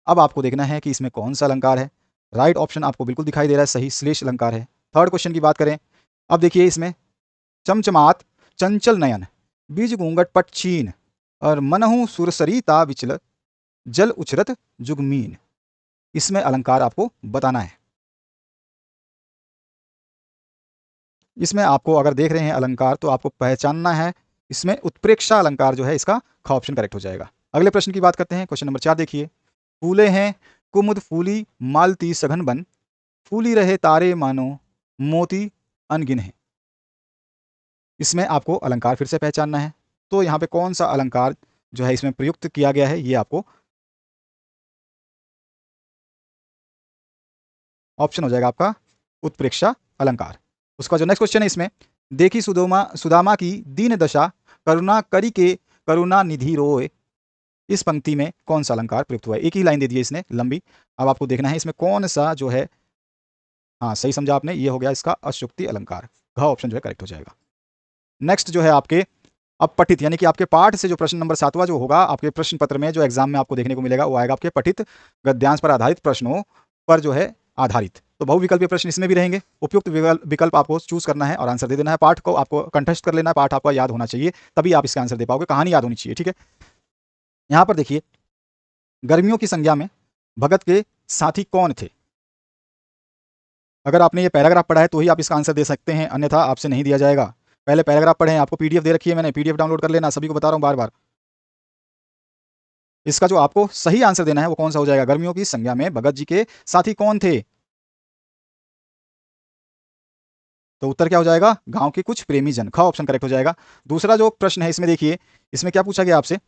अब आपको देखना है कि इसमें कौन सा अलंकार है। राइट ऑप्शन आपको बिल्कुल दिखाई दे रहा है, सही श्लेष अलंकार है। थर्ड क्वेश्चन की बात करें, अब देखिए इसमें चमचमात चंचल नयन, बीज घूंघट पट चीन, और मनहु सुरसरिता विचल जल उछरत जुगमीन, इसमें अलंकार आपको बताना है। इसमें आपको अगर देख रहे हैं अलंकार तो आपको पहचानना है, इसमें उत्प्रेक्षा अलंकार जो है इसका ख ऑप्शन करेक्ट हो जाएगा। अगले प्रश्न की बात करते हैं, क्वेश्चन नंबर 4 देखिए, फूले हैं कुमुद फूली मालती सघन बन, फूली रहे तारे मानो मोती अनगिन है, इसमें आपको अलंकार फिर से पहचानना है। तो यहाँ पे कौन सा अलंकार जो है इसमें प्रयुक्त किया गया है, ये आपको ऑप्शन हो जाएगा आपका उत्प्रेक्षा अलंकार। उसका जो नेक्स्ट क्वेश्चन है इसमें, देखी सुदामा सुदामा की दीन दशा, करुणा करी के करुणा निधि रोए, इस पंक्ति में कौन सा अलंकार प्रयुक्त हुआ है। एक ही लाइन दे दी है इसने लंबी, अब आपको देखना है इसमें कौन सा जो है, हाँ सही समझा आपने, ये हो गया इसका अशुक्ति अलंकार, घ ऑप्शन जो है करेक्ट हो जाएगा। नेक्स्ट जो है आपके अब पठित, यानी कि आपके पाठ से जो प्रश्न नंबर 7वां जो होगा आपके प्रश्न पत्र में, जो एग्जाम में आपको देखने को मिलेगा, वो आएगा आपके पठित गद्यांश पर आधारित प्रश्नों पर जो है आधारित। तो बहुविकल्पीय प्रश्न इसमें भी रहेंगे, उपयुक्त विकल्प आपको चूज करना है और आंसर दे देना है। पाठ को आपको कंठस्थ कर लेना है, पाठ आपका याद होना चाहिए, तभी आप इसका आंसर दे पाओगे, कहानी याद होनी चाहिए, ठीक है। यहाँ पर देखिए, गर्मियों की संज्ञा में भगत के साथी कौन थे। अगर आपने ये पैराग्राफ पढ़ा है तो ही आप इसका आंसर दे सकते हैं, अन्यथा आपसे नहीं दिया जाएगा। पहले पैराग्राफ पढ़ें, आपको पीडीएफ दे रखी है मैंने, पीडीएफ डाउनलोड कर लेना, सभी को बता रहा हूँ बार बार। इसका जो आपको सही आंसर देना है वो कौन सा हो जाएगा, गर्मियों की संज्ञा में भगत जी के साथी कौन थे, तो उत्तर क्या हो जाएगा, गांव के कुछ प्रेमी जन, ख ऑप्शन करेक्ट हो जाएगा। दूसरा जो प्रश्न है इसमें देखिए, इसमें क्या पूछा गया आपसे,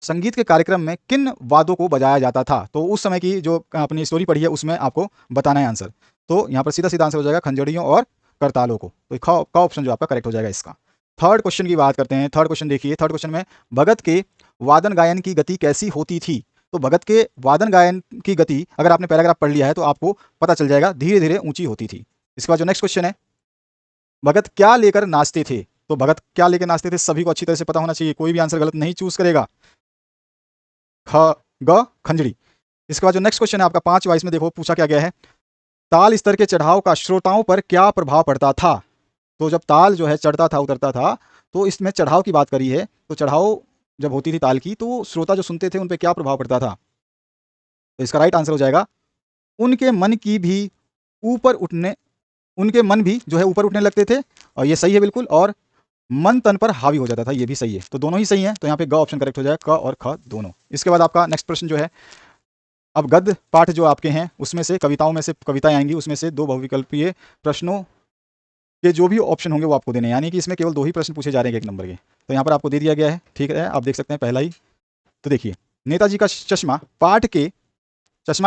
संगीत के कार्यक्रम में किन वाद्यों को बजाया जाता था। तो उस समय की जो अपनी स्टोरी पढ़ी है उसमें आपको बताना है आंसर। तो यहाँ पर सीधा सीधा आंसर हो जाएगा खंजड़ियों और करतालों को। तो का ऑप्शन जो आपका करेक्ट हो जाएगा इसका। थर्ड क्वेश्चन की बात करते हैं। थर्ड क्वेश्चन देखिए, थर्ड क्वेश्चन में भगत के वादन गायन की गति कैसी होती थी। तो भगत के वादन गायन की गति अगर आपने पैराग्राफ पढ़ लिया है तो आपको पता चल जाएगा, धीरे धीरे ऊंची होती थी। इसके बाद जो नेक्स्ट क्वेश्चन है, भगत क्या लेकर नाचते थे। तो भगत क्या लेकर नाचते थे सभी को अच्छी तरह से पता होना चाहिए, कोई भी आंसर गलत नहीं चूज करेगा। ख ग खंजड़ी। इसके बाद जो नेक्स्ट क्वेश्चन है आपका 5 इसमें देखो पूछा क्या गया है, ताल स्तर के चढ़ाव का श्रोताओं पर क्या प्रभाव पड़ता था। तो जब ताल जो है चढ़ता था उतरता था तो इसमें चढ़ाव की बात करी है, तो चढ़ाव जब होती थी ताल की तो श्रोता जो सुनते थे उन पर क्या प्रभाव पड़ता था। तो इसका राइट आंसर हो जाएगा, उनके मन की भी ऊपर उठने, उनके मन भी जो है ऊपर उठने लगते थे, और ये सही है बिल्कुल, और मन तन पर हावी हो जाता था, ये भी सही है। तो दोनों ही सही है, तो यहाँ पे ग ऑप्शन करेक्ट हो जाएगा, क और ख दोनों। इसके बाद आपका नेक्स्ट प्रश्न जो है, अब गद्य पाठ जो आपके हैं उसमें से कविताओं में से कविताएं आएंगी, उसमें से 2 बहुविकल्पीय प्रश्नों के जो भी ऑप्शन होंगे वो आपको देने हैं, यानी कि इसमें केवल 2 ही प्रश्न पूछे जा रहे हैं 1 नंबर के। तो यहाँ पर आपको दे दिया गया है, ठीक है, आप देख सकते हैं पहला ही। तो देखिए, नेताजी का चश्मा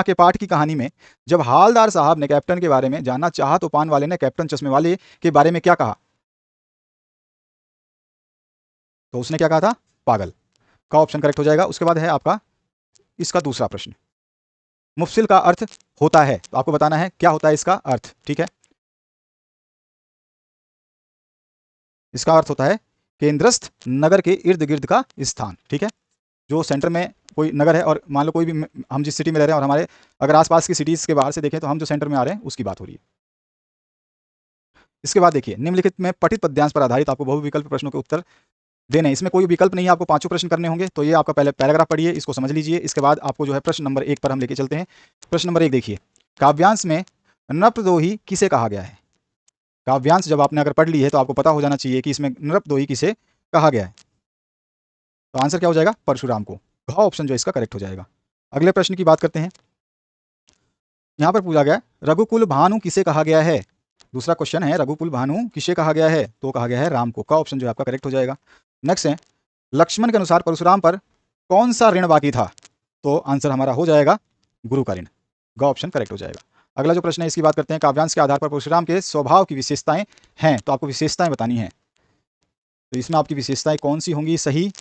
के पाठ की कहानी में जब हालदार साहब ने कैप्टन के बारे में जानना चाहा तो पान वाले ने कैप्टन चश्मे वाले के बारे में क्या कहा। तो उसने क्या कहा था, पागल। का ऑप्शन करेक्ट हो जाएगा। उसके बाद है आपका इसका दूसरा प्रश्न, मुफसिल का अर्थ होता है, तो आपको बताना है क्या होता है इसका अर्थ, ठीक है। इसका अर्थ होता है केंद्रस्थ नगर के इर्द गिर्द का स्थान, ठीक है। जो सेंटर में कोई नगर है और मान लो कोई भी, हम जिस सिटी में रह रहे हैं और हमारे अगर आसपास की सिटीज के बाहर से देखें तो हम जो सेंटर में आ रहे हैं उसकी बात हो रही है। इसके बाद देखिए, निम्नलिखित में पठित पद्यांश पर आधारित आपको बहुविकल्प प्रश्नों के उत्तर देने, इसमें कोई विकल्प नहीं है, आपको 5 प्रश्न करने होंगे। तो ये आपका पहले पैराग्राफ पढ़िए, इसको समझ लीजिए। इसके बाद आपको जो है प्रश्न नंबर 1 पर हम लेके चलते हैं। प्रश्न नंबर 1 देखिए, काव्यांश में नृपदोही किसे कहा गया है। काव्यांश जब आपने अगर पढ़ ली है तो आपको पता हो जाना चाहिए कि इसमें नृपदोही किसे कहा गया है। तो आंसर क्या हो जाएगा, परशुराम को। घ ऑप्शन जो इसका करेक्ट हो जाएगा। अगले प्रश्न की बात करते हैं। यहां पर पूछा गया रघुकुल भानु किसे कहा गया है। दूसरा क्वेश्चन है, रघुकुल भानु किसे कहा गया है, तो कहा गया है राम को। का ऑप्शन जो है आपका करेक्ट हो जाएगा। नेक्स्ट है, लक्ष्मण के अनुसार परशुराम पर कौन सा ऋण बाकी था। तो आंसर हमारा हो जाएगा गुरु का ऋण। ग ऑप्शन करेक्ट हो जाएगा। अगला जो प्रश्न है इसकी बात करते हैं, काव्यांश के आधार पर परशुराम के स्वभाव की विशेषताएं हैं, तो आपको विशेषताएं बतानी है। तो इसमें आपकी विशेषताएं कौन सी होंगी सही,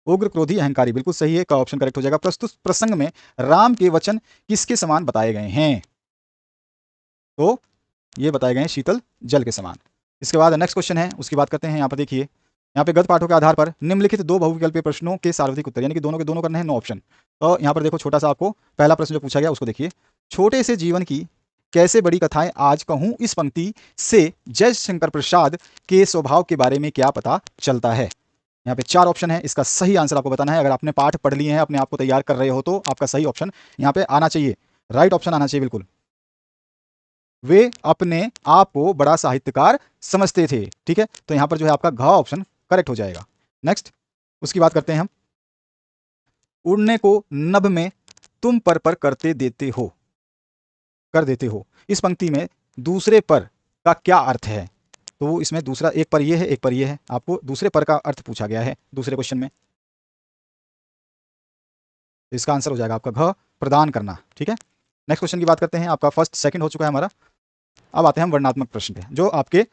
उग्र क्रोधी अहंकारी, बिल्कुल सही है, का ऑप्शन करेक्ट हो जाएगा। प्रस्तुत प्रसंग में राम के वचन किसके समान बताए गए हैं, तो ये बताए गए हैं शीतल जल के समान। इसके बाद नेक्स्ट क्वेश्चन है उसकी बात करते हैं। यहाँ पर देखिए, यहाँ पे गद्य पाठों के आधार पर निम्नलिखित 2 बहुविकल्पीय प्रश्नों के सार्वत्रिक उत्तर, यानी कि दोनों के दोनों करने हैं, 9 ऑप्शन। तो यहाँ पर देखो छोटा सा आपको पहला प्रश्न जो पूछा गया उसको देखिए, छोटे से जीवन की कैसे बड़ी कथाएं आज कहूं, इस पंक्ति से जय शंकर प्रसाद के स्वभाव के बारे में क्या पता चलता है। यहाँ पे 4 ऑप्शन है, इसका सही आंसर आपको बताना है। अगर आपने पाठ पढ़ लिए हैं, अपने आप को तैयार कर रहे हो, तो आपका सही ऑप्शन यहाँ पे आना चाहिए, राइट ऑप्शन आना चाहिए बिल्कुल। वे अपने आप को बड़ा साहित्यकार समझते थे, ठीक है। तो यहाँ पर जो है आपका घ ऑप्शन करेक्ट हो जाएगा। नेक्स्ट उसकी बात करते हैं हम, उड़ने को नभ में तुम पर करते देते हो, कर देते हो, इस पंक्ति में दूसरे पर का क्या अर्थ है। तो इसमें दूसरा, एक पर ये है एक पर ये है, आपको दूसरे पर का अर्थ पूछा गया है दूसरे क्वेश्चन में। इसका आंसर हो जाएगा आपका घ, प्रदान करना, ठीक है। नेक्स्ट क्वेश्चन की बात करते हैं, आपका फर्स्ट सेकंड हो चुका है हमारा। अब आते हैं हम वर्णनात्मक प्रश्न पे, जो आपके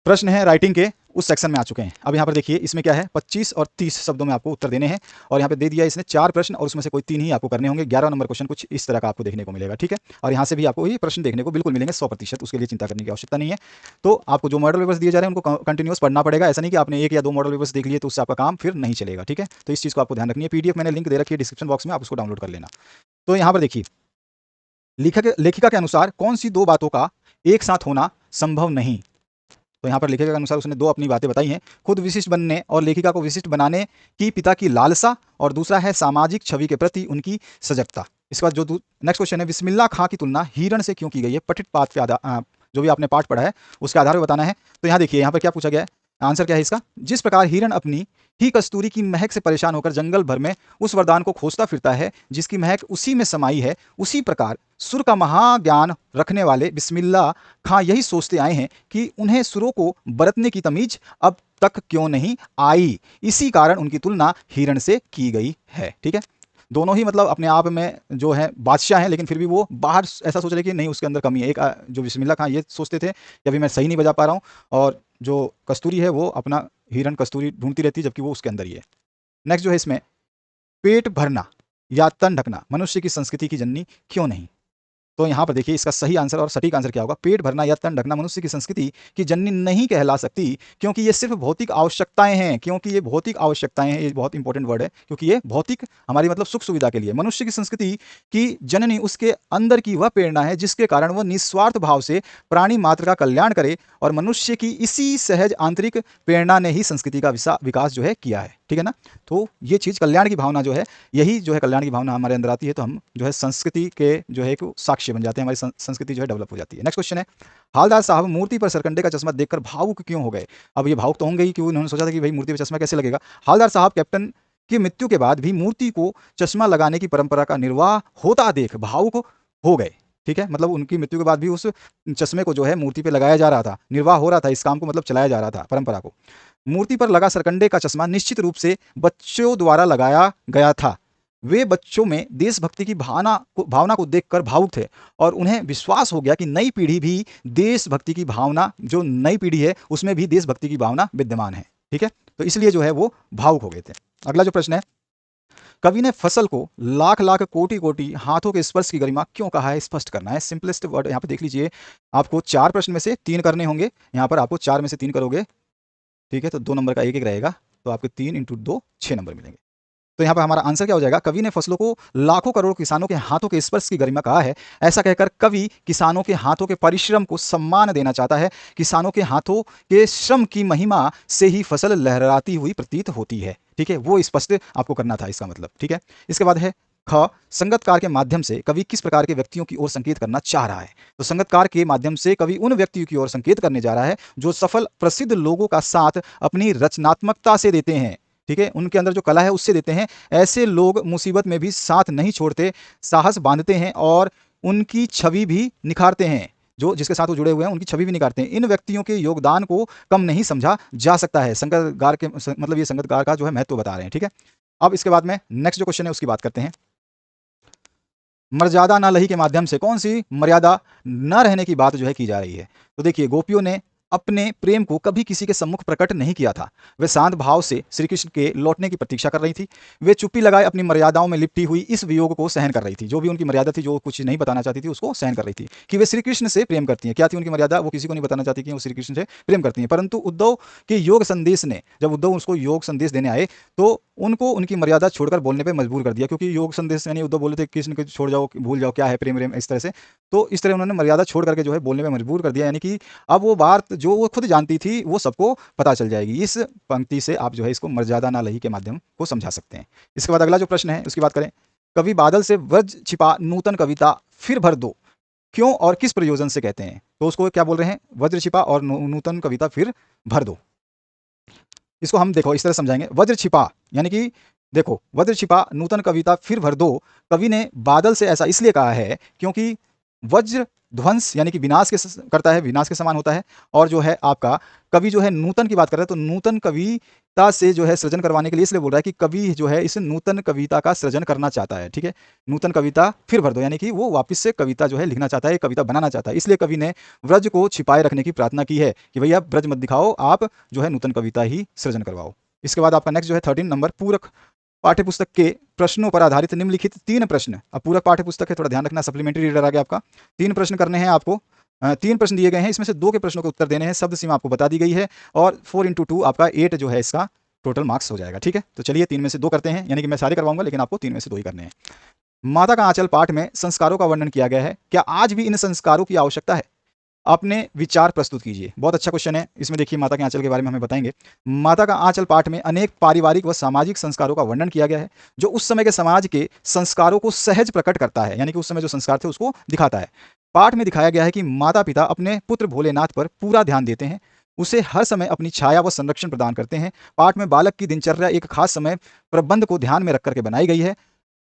प्रश्न है राइटिंग के उस सेक्शन में आ चुके हैं। अब यहाँ पर देखिए, इसमें क्या है 25 और 30 शब्दों में आपको उत्तर देने हैं, और यहाँ पे दे दिया इसने 4 प्रश्न और उसमें से कोई 3 ही आपको करने होंगे। 11 नंबर क्वेश्चन कुछ इस तरह का आपको देखने को मिलेगा, ठीक है। और यहाँ से भी आपको ये प्रश्न देखने को बिल्कुल मिलेंगे 100%, उसके लिए चिंता करने की आवश्यकता नहीं है। तो आपको जो मॉडल पेपर्स दिए जा रहे हैं उनको कंटिन्यूस पढ़ना पड़ेगा, ऐसा नहीं कि आपने 1 या 2 मॉडल पेपर्स देख लिए तो उससे आपका काम फिर नहीं चलेगा, ठीक है। तो इस चीज़ को आपको ध्यान रखनी है। PDF मैंने लिंक दे रखी है डिस्क्रिप्शन बॉक्स में, आप उसको डाउनलोड कर लेना। तो यहाँ पर देखिए, लेखिका के अनुसार कौन सी 2 बातों का एक साथ होना संभव नहीं। तो यहाँ पर लेखिका के अनुसार उसने 2 अपनी बातें बताई हैं, खुद विशिष्ट बनने और लेखिका को विशिष्ट बनाने की पिता की लालसा, और दूसरा है सामाजिक छवि के प्रति उनकी सजगता। इसके बाद जो नेक्स्ट क्वेश्चन है, बिस्मिल्लाह खां की तुलना हिरण से क्यों की गई है। पठित पाठ पे आधार, जो भी आपने पाठ पढ़ा है उसके आधार पर बताना है। तो यहाँ देखिए, यहाँ पर क्या पूछा गया है, आंसर क्या है इसका, जिस प्रकार हिरण अपनी ही कस्तूरी की महक से परेशान होकर जंगल भर में उस वरदान को खोजता फिरता है जिसकी महक उसी में समाई है, उसी प्रकार सुर का महाज्ञान रखने वाले बिस्मिल्लाह खां यही सोचते आए हैं कि उन्हें सुरों को बरतने की तमीज अब तक क्यों नहीं आई, इसी कारण उनकी तुलना हिरण से की गई है, ठीक है। दोनों ही मतलब अपने आप में जो है बादशाह हैं, लेकिन फिर भी वो बाहर ऐसा सोच रहे कि नहीं उसके अंदर कमी है। एक जो बिस्मिल्लाह खां ये सोचते थे कि अभी मैं सही नहीं बजा पा रहा हूँ, और जो कस्तूरी है वो अपना हिरण कस्तूरी ढूंढती रहती है, जबकि वो उसके अंदर ही है। नेक्स्ट जो है इसमें, पेट भरना या तन ढकना मनुष्य की संस्कृति की जननी क्यों नहीं? तो यहाँ पर देखिए इसका सही आंसर और सटीक आंसर क्या होगा। पेट भरना या तन ढकना मनुष्य की संस्कृति की जननी नहीं कहला सकती, क्योंकि ये सिर्फ भौतिक आवश्यकताएं हैं। क्योंकि ये भौतिक आवश्यकताएं हैं, ये बहुत इंपॉर्टेंट वर्ड है, क्योंकि ये भौतिक हमारी मतलब सुख सुविधा के लिए। मनुष्य की संस्कृति की जननी उसके अंदर की वह प्रेरणा है जिसके कारण वह निस्वार्थ भाव से प्राणी मात्र का कल्याण करे, और मनुष्य की इसी सहज आंतरिक प्रेरणा ने ही संस्कृति का विकास जो है किया है। ठीक है ना? तो ये चीज़ कल्याण की भावना जो है, यही जो है कल्याण की भावना हमारे अंदर आती है, तो हम जो है संस्कृति के जो है एक साक्ष्य बन जाते हैं, हमारी संस्कृति जो है डेवलप हो जाती है। नेक्स्ट क्वेश्चन है, हालदार साहब मूर्ति पर सरकंडे का चश्मा देखकर भावुक क्यों हो गए? अब ये भावुक तो होंगे ही, क्योंकि उन्होंने सोचा था कि भाई मूर्ति पर चश्मा कैसे लगेगा। हालदार साहब कैप्टन की मृत्यु के बाद भी मूर्ति को चश्मा लगाने की परंपरा का निर्वाह होता देख भावुक हो गए। ठीक है, मतलब उनकी मृत्यु के बाद भी उस चश्मे को जो है मूर्ति पे लगाया जा रहा था, निर्वाह हो रहा था, इस काम को मतलब चलाया जा रहा था, परंपरा को। मूर्ति पर लगा सरकंडे का चश्मा निश्चित रूप से बच्चों द्वारा लगाया गया था। वे बच्चों में देशभक्ति की भावना को देखकर भावुक थे, और उन्हें विश्वास हो गया कि नई पीढ़ी भी देशभक्ति की भावना, जो नई पीढ़ी है उसमें भी देशभक्ति की भावना विद्यमान है। ठीक है, तो इसलिए जो है वो भावुक हो गए थे। अगला जो प्रश्न है, कवि ने फसल को लाख लाख कोटि कोटि हाथों के स्पर्श की गरिमा क्यों कहा है? स्पष्ट करना है, सिंपलेस्ट वर्ड। यहाँ पे देख लीजिए, आपको 4 प्रश्न में से 3 करने होंगे। यहाँ पर आपको 4 में से 3 करोगे, ठीक है, तो 2 नंबर का एक एक रहेगा, तो आपके 3 इंटू 2 6 नंबर मिलेंगे। तो यहाँ पर हमारा आंसर क्या हो जाएगा? कवि ने फसलों को लाखों करोड़ों किसानों के हाथों के स्पर्श की गरिमा कहा है। ऐसा कहकर कवि किसानों के हाथों के परिश्रम को सम्मान देना चाहता है। किसानों के हाथों के श्रम की महिमा से ही फसल लहराती हुई प्रतीत होती है। ठीक है, वो स्पष्ट आपको करना था इसका मतलब। ठीक है, इसके बाद है ख, संगतकार के माध्यम से कवि किस प्रकार के व्यक्तियों की ओर संकेत करना चाह रहा है? तो संगतकार के माध्यम से कवि उन व्यक्तियों की ओर संकेत करने जा रहा है जो सफल प्रसिद्ध लोगों का साथ अपनी रचनात्मकता से देते हैं। ठीक है, उनके अंदर जो कला है उससे देते हैं। ऐसे लोग मुसीबत में भी साथ नहीं छोड़ते, साहस बांधते हैं और उनकी छवि भी निखारते हैं। जो जिसके साथ वो जुड़े हुए हैं उनकी छवि भी निखारते हैं। इन व्यक्तियों के योगदान को कम नहीं समझा जा सकता है। संगतकार के मतलब ये संगतकार का जो है महत्व बता रहे हैं। ठीक है, अब इसके बाद में नेक्स्ट जो क्वेश्चन है उसकी बात करते हैं। मर्यादा न लही के माध्यम से कौन सी मर्यादा न रहने की बात जो है की जा रही है? तो देखिए, गोपियों ने अपने प्रेम को कभी किसी के सम्मुख प्रकट नहीं किया था। वे शांत भाव से श्री कृष्ण के लौटने की प्रतीक्षा कर रही थी। वे चुप्पी लगाए अपनी मर्यादाओं में लिपटी हुई इस वियोग को सहन कर रही थी। जो भी उनकी मर्यादा थी, जो कुछ नहीं बताना चाहती थी, उसको सहन कर रही थी कि वे श्री कृष्ण से प्रेम करती हैं। क्या थी उनकी मर्यादा? वो किसी को नहीं बताना चाहती कि वो श्री कृष्ण से प्रेम करती हैं। परंतु उद्धव के योग संदेश ने, जब उद्धव उसको योग संदेश देने आए, तो उनको उनकी मर्यादा छोड़कर बोलने पर मजबूर कर दिया। क्योंकि योग संदेश यानी उद्धव बोले थे कृष्ण को छोड़ जाओ, भूल जाओ क्या है प्रेम प्रेम, इस तरह से। तो इस तरह उन्होंने मर्यादा छोड़ करके जो है बोलने पर मजबूर कर दिया। यानी कि अब वो बात जो वो खुद जानती थी वो सबको पता चल जाएगी। इस पंक्ति से आप जो है इसको मर्यादा ना लही के माध्यम को समझा सकते हैं। इसके बाद अगला जो प्रश्न है उसकी बात करें। कवि बादल से व्रज छिपा नूतन कविता फिर भर दो क्यों और किस प्रयोजन से कहते हैं? तो उसको क्या बोल रहे हैं? वज्र छिपा और नूतन कविता फिर भर दो। इसको हम देखो इस तरह समझाएंगे। वज्र छिपा यानी कि देखो, वज्र छिपा नूतन कविता फिर भर दो, कवि ने बादल से ऐसा इसलिए कहा है क्योंकि वज्र ध्वंस यानी कि विनाश के करता है, विनाश के समान होता है। और जो है आपका कवि जो है नूतन की बात कर रहा है, तो नूतन कविता से जो है सृजन करवाने के लिए इसलिए बोल रहा है कि कवि जो है इस नूतन कविता का सृजन करना चाहता है। ठीक है, नूतन कविता फिर भर दो यानी कि वो वापस से कविता जो है लिखना चाहता है, कविता बनाना चाहता है। इसलिए कवि ने व्रज को छिपाए रखने की प्रार्थना की है कि भैया ब्रज मत दिखाओ, आप जो है नूतन कविता ही सृजन करवाओ। इसके बाद आपका नेक्स्ट जो है 13 नंबर, पूरक पाठ्यपुस्तक के प्रश्नों पर आधारित निम्नलिखित 3 प्रश्न। अब पूरक पाठ्यपुस्तक है, थोड़ा ध्यान रखना, सप्लीमेंट्री रीडर आ गया आपका। 3 प्रश्न करने हैं आपको। 3 प्रश्न दिए गए हैं, इसमें से 2 के प्रश्नों के उत्तर देने हैं। शब्द सीमा आपको बता दी गई है, और 4 इंटू 2 आपका 8 जो है इसका टोटल मार्क्स हो जाएगा। ठीक है, तो चलिए 3 में से 2 करते हैं, यानी कि मैं सारे करवाऊंगा लेकिन आपको 3 में से 2 ही करने हैं। माता का आंचल पाठ में संस्कारों का वर्णन किया गया है, क्या आज भी इन संस्कारों की आवश्यकता है? अपने विचार प्रस्तुत कीजिए। बहुत अच्छा क्वेश्चन है। इसमें देखिए माता के आंचल के बारे में हमें बताएंगे। माता का आंचल पाठ में अनेक पारिवारिक व सामाजिक संस्कारों का वर्णन किया गया है, जो उस समय के समाज के संस्कारों को सहज प्रकट करता है, यानी कि उस समय जो संस्कार थे उसको दिखाता है। पाठ में दिखाया गया है कि माता पिता अपने पुत्र भोलेनाथ पर पूरा ध्यान देते हैं, उसे हर समय अपनी छाया व संरक्षण प्रदान करते हैं। पाठ में बालक की दिनचर्या एक खास समय प्रबंध को ध्यान में रख करके बनाई गई है।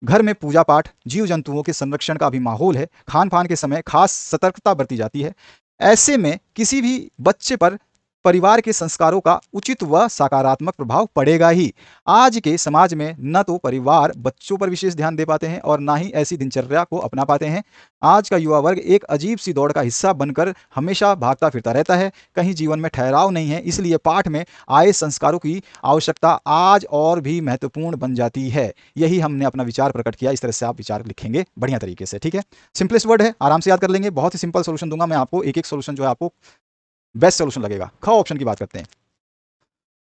घर में पूजा पाठ, जीव जंतुओं के संरक्षण का भी माहौल है। खान पान के समय खास सतर्कता बरती जाती है। ऐसे में किसी भी बच्चे पर परिवार के संस्कारों का उचित व सकारात्मक प्रभाव पड़ेगा ही। आज के समाज में न तो परिवार बच्चों पर विशेष ध्यान दे पाते हैं और ना ही ऐसी दिनचर्या को अपना पाते हैं। आज का युवा वर्ग एक अजीब सी दौड़ का हिस्सा बनकर हमेशा भागता फिरता रहता है, कहीं जीवन में ठहराव नहीं है। इसलिए पाठ में आए संस्कारों की आवश्यकता आज और भी महत्वपूर्ण बन जाती है। यही हमने अपना विचार प्रकट किया। इस तरह से आप विचार लिखेंगे बढ़िया तरीके से, ठीक है। सिंपलेस्ट वर्ड है, आराम से याद कर लेंगे। बहुत ही सिंपल सोल्यूशन दूंगा मैं आपको, एक एक सोल्यूशन जो है आपको बेस्ट सोल्यूशन लगेगा। ख ऑप्शन की बात करते हैं।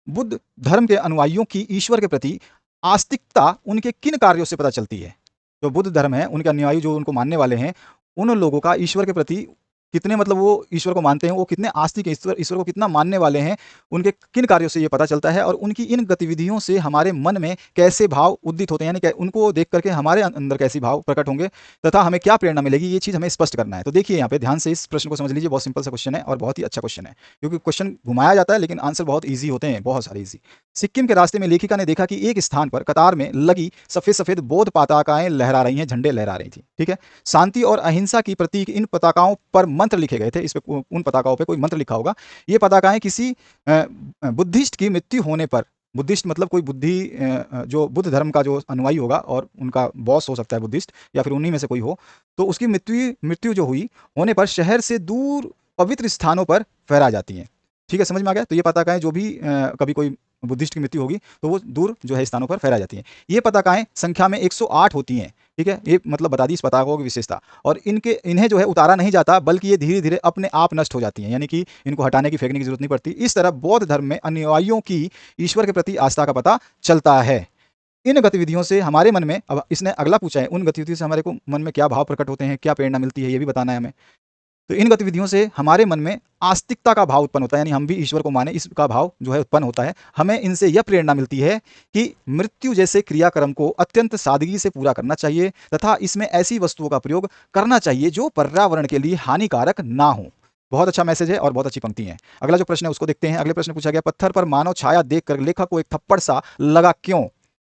बुद्ध धर्म के अनुयायियों की ईश्वर के प्रति आस्तिकता उनके किन कार्यों से पता चलती है? जो बुद्ध धर्म है, उनके अनुयायी जो उनको मानने वाले हैं, उन लोगों का ईश्वर के प्रति कितने, मतलब वो ईश्वर को मानते हैं, वो कितने आस्तिक हैं, ईश्वर को कितना मानने वाले हैं, उनके किन कार्यों से ये पता चलता है और उनकी इन गतिविधियों से हमारे मन में कैसे भाव उदित होते हैं, यानी उनको देख करके हमारे अंदर कैसे भाव प्रकट होंगे तथा हमें क्या प्रेरणा मिलेगी, ये चीज़ हमें स्पष्ट करना है। तो देखिए यहाँ पे ध्यान से इस प्रश्न को समझ लीजिए। बहुत सिंपल सा क्वेश्चन है और बहुत ही अच्छा क्वेश्चन है, क्योंकि क्वेश्चन घुमाया जाता है लेकिन आंसर बहुत ईजी होते हैं, बहुत सारे ईजी। सिक्किम के रास्ते में लेखिका ने देखा कि एक स्थान पर कतार में लगी सफ़ेद सफ़ेद बौद्ध पताकाएं लहरा रही हैं, झंडे लहरा रही थी, ठीक है। शांति और अहिंसा की प्रतीक इन पताकाओं पर मंत्र लिखे गए थे। इस पे उन पताकाओं पे कोई मंत्र लिखा होगा। ये पताकाएं किसी बुद्धिस्ट की मृत्यु होने पर, बुद्धिस्ट मतलब कोई जो बुद्ध धर्म का जो अनुयायी होगा और उनका बॉस हो सकता है बुद्धिस्ट, या फिर उन्हीं में से कोई हो, तो उसकी मृत्यु जो हुई होने पर शहर से दूर पवित्र स्थानों पर फहरा जाती हैं। ठीक है, समझ में आ गया। तो ये पताकाएं जो भी कभी कोई बुद्धिस्ट की मृत्यु होगी तो वो दूर जो है स्थानों पर फहरा जाती हैं। ये पताकाएं संख्या में 108 होती हैं, ठीक है। ये मतलब बता दी इस पताकों की विशेषता। और इन्हें जो है उतारा नहीं जाता, बल्कि ये धीरे धीरे अपने आप नष्ट हो जाती हैं, यानी कि इनको हटाने की, फेंकने की जरूरत नहीं पड़ती। इस तरह बौद्ध धर्म में अनुयायियों की ईश्वर के प्रति आस्था का पता चलता है। इन गतिविधियों से हमारे मन में, अब इसने अगला पूछा है, उन गतिविधियों से हमारे को मन में क्या भाव प्रकट होते हैं, क्या प्रेरणा मिलती है, ये भी बताना है हमें। तो इन गतिविधियों से हमारे मन में आस्तिकता का भाव उत्पन्न होता है, यानी हम भी ईश्वर को माने, इसका भाव जो है उत्पन्न होता है। हमें इनसे यह प्रेरणा मिलती है कि मृत्यु जैसे क्रियाक्रम को अत्यंत सादगी से पूरा करना चाहिए तथा इसमें ऐसी वस्तुओं का प्रयोग करना चाहिए जो पर्यावरण के लिए हानिकारक ना हो। बहुत अच्छा मैसेज है और बहुत अच्छी पंक्ति है। अगला जो प्रश्न है उसको देखते हैं। अगले प्रश्न पूछा गया, पत्थर पर मानव छाया देखकर लेखक को एक थप्पड़ सा लगा, क्यों?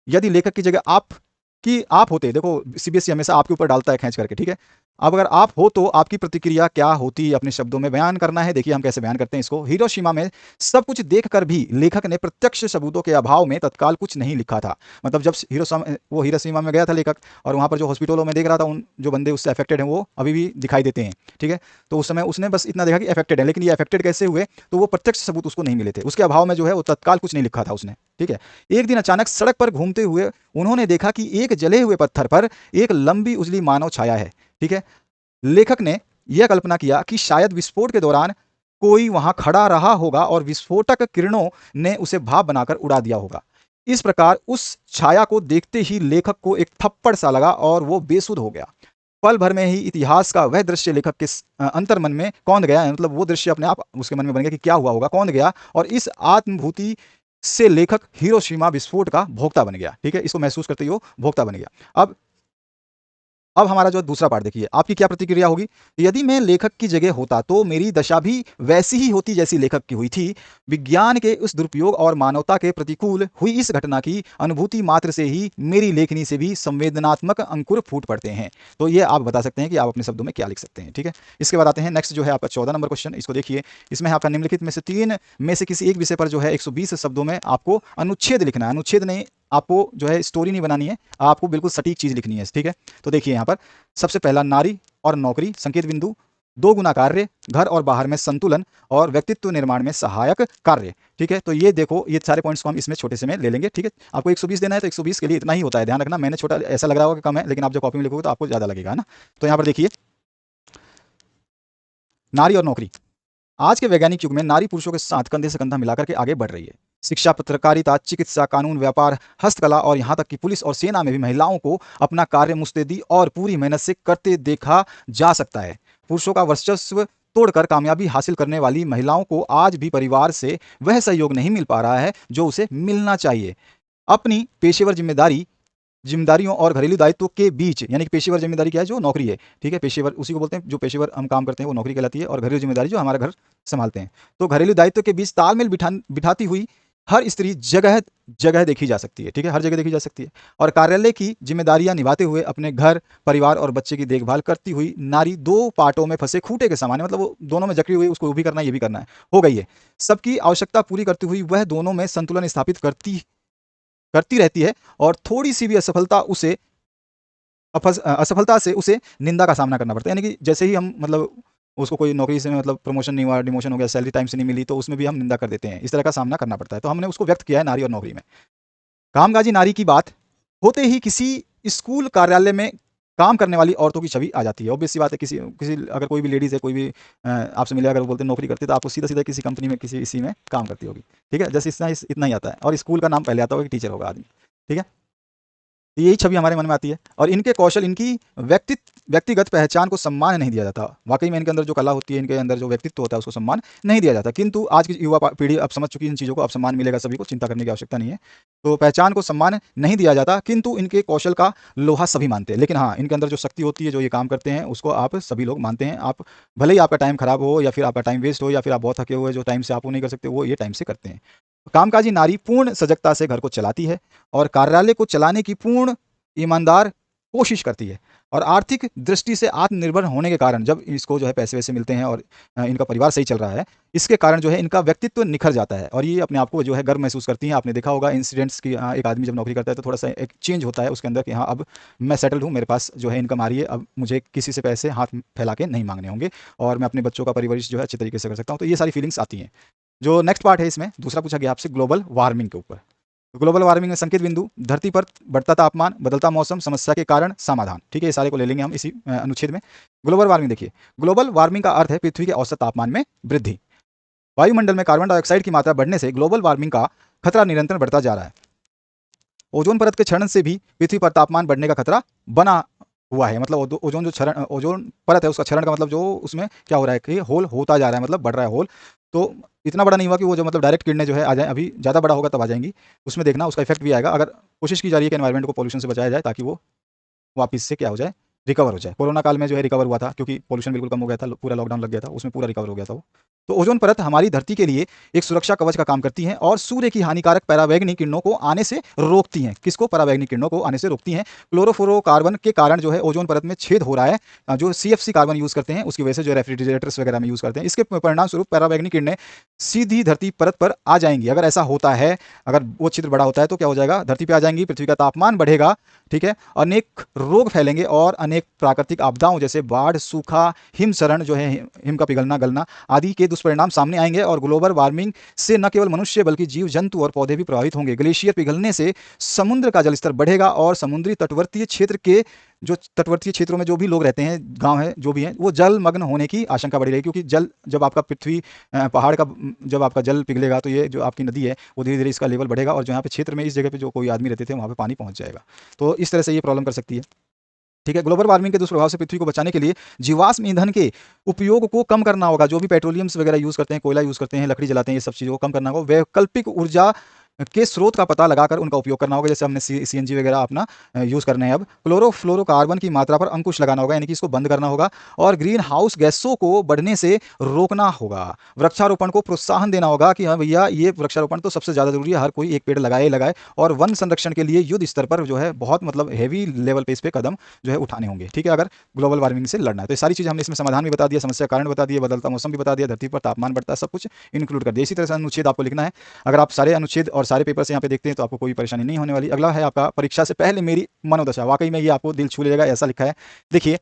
यदि लेखक की जगह आप होते, देखो सीबीएसई हमेशा आपके ऊपर डालता है खींच करके, ठीक है। अब अगर आप हो तो आपकी प्रतिक्रिया क्या होती, अपने शब्दों में बयान करना है। देखिए हम कैसे बयान करते हैं इसको। हिरोशिमा में सब कुछ देखकर भी लेखक ने प्रत्यक्ष सबूतों के अभाव में तत्काल कुछ नहीं लिखा था। मतलब जब हिरोशिमा में गया था लेखक और वहाँ पर जो हॉस्पिटलों में देख रहा था, उन जो बंदे उससे अफेक्टेड हैं वो अभी भी दिखाई देते हैं, ठीक है। तो उस समय उसने बस इतना देखा कि अफेक्टेड है, लेकिन ये अफेक्टेड कैसे हुए, तो वो प्रत्यक्ष सबूत उसको नहीं मिले थे, उसके अभाव में जो है वो तत्काल कुछ नहीं लिखा था उसने, ठीक है। एक दिन अचानक सड़क पर घूमते हुए उन्होंने देखा कि एक जले हुए पत्थर पर एक लंबी उजली मानव छाया है, ठीक है। लेखक ने यह कल्पना किया कि शायद विस्फोट के दौरान कोई वहां खड़ा रहा होगा और विस्फोटक किरणों ने उसे भाप बनाकर उड़ा दिया होगा। इस प्रकार उस छाया को देखते ही लेखक को एक थप्पड़ सा लगा और वो बेसुध हो गया। पल भर में ही इतिहास का वह दृश्य लेखक के अंतर मन में कौंध गया, मतलब वो दृश्य अपने आप उसके मन में बन गया कि क्या हुआ होगा, कौंध गया। और इस आत्मभूति से लेखक हिरोशिमा विस्फोट का भोक्ता बन गया, ठीक है। इसको महसूस करते ही वो भोक्ता बन गया। अब हमारा जो दूसरा पार्ट देखिए, आपकी क्या प्रतिक्रिया होगी। यदि मैं लेखक की जगह होता तो मेरी दशा भी वैसी ही होती जैसी लेखक की हुई थी। विज्ञान के उस दुरुपयोग और मानवता के प्रतिकूल हुई इस घटना की अनुभूति मात्र से ही मेरी लेखनी से भी संवेदनात्मक अंकुर फूट पड़ते हैं। तो ये आप बता सकते हैं कि आप अपने शब्दों में क्या लिख सकते हैं, ठीक है। इसके बाद आते हैं नेक्स्ट जो है आपका 14 नंबर क्वेश्चन। इसको देखिए, इसमें आपका निम्नलिखित में से 3 में से किसी एक विषय पर जो है 120 शब्दों में आपको अनुच्छेद लिखना है। अनुच्छेद नहीं, आपको जो है स्टोरी नहीं बनानी है, आपको बिल्कुल सटीक चीज लिखनी है, ठीक है। तो देखिए यहाँ पर सबसे पहला, नारी और नौकरी संकेत बिंदु, 2 गुना कार्य, घर और बाहर में संतुलन और व्यक्तित्व निर्माण में सहायक कार्य, ठीक है। तो ये देखो, ये सारे पॉइंट्स को हम इसमें छोटे से में ले लेंगे, ठीक है। आपको 120 देना है तो 120 के लिए इतना ही होता है, ध्यान रखना। मैंने छोटा ऐसा लग रहा होगा कि कम है, लेकिन आप जब कॉपी में लिखोगे तो आपको ज्यादा लगेगा, है ना। तो यहाँ पर देखिए, नारी और नौकरी। आज के वैज्ञानिक युग में नारी पुरुषों के साथ कंधे से कंधा मिलाकर के आगे बढ़ रही है। शिक्षा, पत्रकारिता, चिकित्सा, कानून, व्यापार, हस्तकला और यहाँ तक कि पुलिस और सेना में भी महिलाओं को अपना कार्य मुस्तैदी और पूरी मेहनत से करते देखा जा सकता है। पुरुषों का वर्चस्व तोड़कर कामयाबी हासिल करने वाली महिलाओं को आज भी परिवार से वह सहयोग नहीं मिल पा रहा है जो उसे मिलना चाहिए। अपनी पेशेवर जिम्मेदारियों और घरेलू दायित्व के बीच, यानी कि पेशेवर जिम्मेदारी क्या है, जो नौकरी है, ठीक है। पेशेवर उसी को बोलते हैं, जो पेशेवर हम काम करते हैं वो नौकरी कहलाती है, और घरेलू जिम्मेदारी जो हमारा घर संभालते हैं। तो घरेलू दायित्व के बीच तालमेल बिठाती हुई हर स्त्री जगह जगह देखी जा सकती है, ठीक है, हर जगह देखी जा सकती है। और कार्यालय की जिम्मेदारियां निभाते हुए अपने घर, परिवार और बच्चे की देखभाल करती हुई नारी दो पाटों में फंसे खूंटे के समान है, मतलब वो दोनों में जकड़ी हुई, उसको वो भी करना है, ये भी करना है, हो गई है। सबकी आवश्यकता पूरी करती हुई वह दोनों में संतुलन स्थापित करती करती रहती है, और थोड़ी सी भी असफलता से उसे निंदा का सामना करना पड़ता है। यानी कि जैसे ही हम मतलब उसको कोई नौकरी से मतलब प्रमोशन नहीं हुआ, डिमोशन हो गया, सैलरी टाइम से नहीं मिली, तो उसमें भी हम निंदा कर देते हैं। इस तरह का सामना करना पड़ता है। तो हमने उसको व्यक्त किया है नारी और नौकरी में। कामकाजी नारी की बात होते ही किसी स्कूल कार्यालय में काम करने वाली औरतों की छवि आ जाती है। ऑब्वियस सी बात है, किसी किसी अगर कोई भी लेडीज़ है, कोई भी आपसे मिले, अगर वो बोलते हैं नौकरी करती है, तो आपको सीधा सीधा किसी कंपनी में किसी इसी में काम करती होगी, ठीक है, जैसे इतना ही आता है। और स्कूल का नाम पहले आता होगा कि टीचर होगा आदमी, ठीक है। तो यही छवि हमारे मन में आती है, और इनके कौशल, इनकी व्यक्तिगत पहचान को सम्मान नहीं दिया जाता। वाकई में इनके अंदर जो कला होती है, इनके अंदर जो व्यक्तित्व होता है, उसको सम्मान नहीं दिया जाता। किंतु आज की युवा पीढ़ी अब समझ चुकी है इन चीज़ों को, अब सम्मान मिलेगा सभी को, चिंता करने की आवश्यकता नहीं है। तो पहचान को सम्मान नहीं दिया जाता, किंतु इनके कौशल का लोहा सभी मानते हैं। लेकिन हाँ, इनके अंदर जो शक्ति होती है, जो ये काम करते हैं, उसको आप सभी लोग मानते हैं। आप भले ही आपका टाइम खराब हो, या फिर आपका टाइम वेस्ट हो, या फिर आप बहुत थके हुए, जो टाइम से आप वो नहीं कर सकते, वो ये टाइम से करते हैं। कामकाजी नारी पूर्ण सजगता से घर को चलाती है, और कार्यालय को चलाने की पूर्ण ईमानदार कोशिश करती है। और आर्थिक दृष्टि से आत्मनिर्भर होने के कारण, जब इसको जो है पैसे वैसे मिलते हैं, और इनका परिवार सही चल रहा है, इसके कारण जो है इनका व्यक्तित्व निखर जाता है, और ये अपने आप को जो है गर्व महसूस करती हैं। आपने देखा होगा इंसिडेंट्स की, एक आदमी जब नौकरी करता है तो थोड़ा सा एक चेंज होता है उसके अंदर, कि हाँ, अब मैं सेटल्ड हूँ, मेरे पास जो है इनकम आ रही है, अब मुझे किसी से पैसे हाथ फैला के नहीं मांगने होंगे, और मैं अपने बच्चों का परवरिश जो है अच्छे तरीके से कर सकता हूँ। तो ये सारी फीलिंग्स आती हैं। जो नेक्स्ट पार्ट है, इसमें दूसरा पूछा गया आपसे ग्लोबल वार्मिंग के ऊपर। ग्लोबल वार्मिंग में संकेत बिंदु: धरती पर बढ़ता तापमान, बदलता मौसम, समस्या के कारण, समाधान। ठीक है, ये सारे को ले लेंगे हम इसी अनुच्छेद में। ग्लोबल वार्मिंग देखिए, ग्लोबल वार्मिंग का अर्थ है पृथ्वी के औसत तापमान में वृद्धि। वायुमंडल में कार्बन डाइऑक्साइड की मात्रा बढ़ने से ग्लोबल वार्मिंग का खतरा निरंतर बढ़ता जा रहा है। ओजोन परत के क्षरण से भी पृथ्वी पर तापमान बढ़ने का खतरा बना हुआ है। मतलब ओजोन जो क्षरण, ओजोन परत है, उसका क्षरण का मतलब जो उसमें क्या हो रहा है कि होल होता जा रहा है, मतलब बढ़ रहा है होल। तो इतना बड़ा नहीं हुआ कि वो जो मतलब डायरेक्ट किरणें जो है आ जाए, अभी ज़्यादा बड़ा होगा तब आ जाएंगी, उसमें देखना उसका इफेक्ट भी आएगा। अगर कोशिश की जा रही है कि एनवायरमेंट को पोल्यूशन से बचाया जाए, ताकि वो वापस से क्या हो जाए, रिकवर हो जाए। कोरोना काल में जो है रिकवर हुआ था, क्योंकि पोल्यूशन बिल्कुल कम हो गया था, पूरा लॉकडाउन लग गया था, उसमें पूरा रिकवर हो गया था वो। तो ओजोन परत हमारी धरती के लिए एक सुरक्षा कवच का काम करती है, और सूर्य की हानिकारक पराबैंगनी किरणों को आने से रोकती हैं। किसको? पराबैंगनी किरणों को आने से रोकती हैं। क्लोरोफ्लोरोकार्बन के कारण जो है ओजोन परत में छेद हो रहा है। जो CFC कार्बन यूज़ करते हैं, उसकी वजह से जो रेफ्रिजरेटर्स वगैरह में यूज़ करते हैं, इसके परिणाम स्वरूप पराबैंगनी किरणें सीधी धरती परत पर आ जाएंगी। अगर ऐसा होता है, अगर वो छिद्र बड़ा होता है, तो क्या हो जाएगा, धरती पे आ जाएंगी, पृथ्वी का तापमान बढ़ेगा, ठीक है, अनेक रोग फैलेंगे, और अनेक प्राकृतिक आपदाओं जैसे बाढ़, सूखा, हिमशरण जो है, हिम का पिघलना गलना आदि के दुष्परिणाम सामने आएंगे। और ग्लोबल वार्मिंग से न केवल मनुष्य बल्कि जीव जंतु और पौधे भी प्रभावित होंगे। ग्लेशियर पिघलने से समुद्र का जलस्तर बढ़ेगा, और समुद्री तटवर्तीय क्षेत्र के, जो तटवर्तीय क्षेत्रों में जो भी लोग रहते हैं, गांव है जो भी है, वो जलमग्न होने की आशंका बढ़ी रहेगी। क्योंकि जल, जब आपका पृथ्वी पहाड़ का जब आपका जल पिघलेगा, तो ये जो आपकी नदी है वो धीरे धीरे इसका लेवल बढ़ेगा, और जो यहाँ पे क्षेत्र में, इस जगह पे जो कोई आदमी रहते थे, वहाँ पे पानी पहुँच जाएगा। तो इस तरह से ये प्रॉब्लम कर सकती है। ठीक है, ग्लोबल वार्मिंग के दुष्प्रभाव से पृथ्वी को बचाने के लिए जीवाश्म ईंधन के उपयोग को कम करना होगा। जो भी पेट्रोलियम्स वगैरह यूज़ करते हैं, कोयला यूज़ करते हैं, लकड़ी जलाते हैं, ये सब चीज़ों को कम करना होगा। वैकल्पिक ऊर्जा के स्रोत का पता लगाकर उनका उपयोग करना होगा। जैसे हमने CNG वगैरह अपना यूज़ करने हैं। अब क्लोरोफ्लोरोकार्बन की मात्रा पर अंकुश लगाना होगा, यानी कि इसको बंद करना होगा, और ग्रीन हाउस गैसों को बढ़ने से रोकना होगा। वृक्षारोपण को प्रोत्साहन देना होगा कि हाँ भैया, ये वृक्षारोपण तो सबसे ज़्यादा जरूरी है, हर कोई एक पेड़ लगाए ही लगाए। और वन संरक्षण के लिए युद्ध स्तर पर जो है बहुत मतलब हैवी लेवल पे इस पे कदम जो है उठाने होंगे। ठीक है, अगर ग्लोबल वार्मिंग से लड़ना है। तो ये सारी चीज़ें हमने इसमें समाधान भी बता दिया, समस्या कारण बता दिया, बदलता मौसम भी बता दिया, धरती पर तापमान बढ़ता है, सब कुछ इंक्लूड कर दिया। इसी तरह से अनुच्छेद आपको लिखना है। अगर आप सारे अनुच्छेद और सारे पेपर्स यहाँ पे देखते हैं, तो आपको कोई परेशानी नहीं होने वाली। अगला है आपका, परीक्षा से पहले मेरी मनोदशा। वाकई में ये आपको दिल छू लेगा, ऐसा लिखा है। देखिए,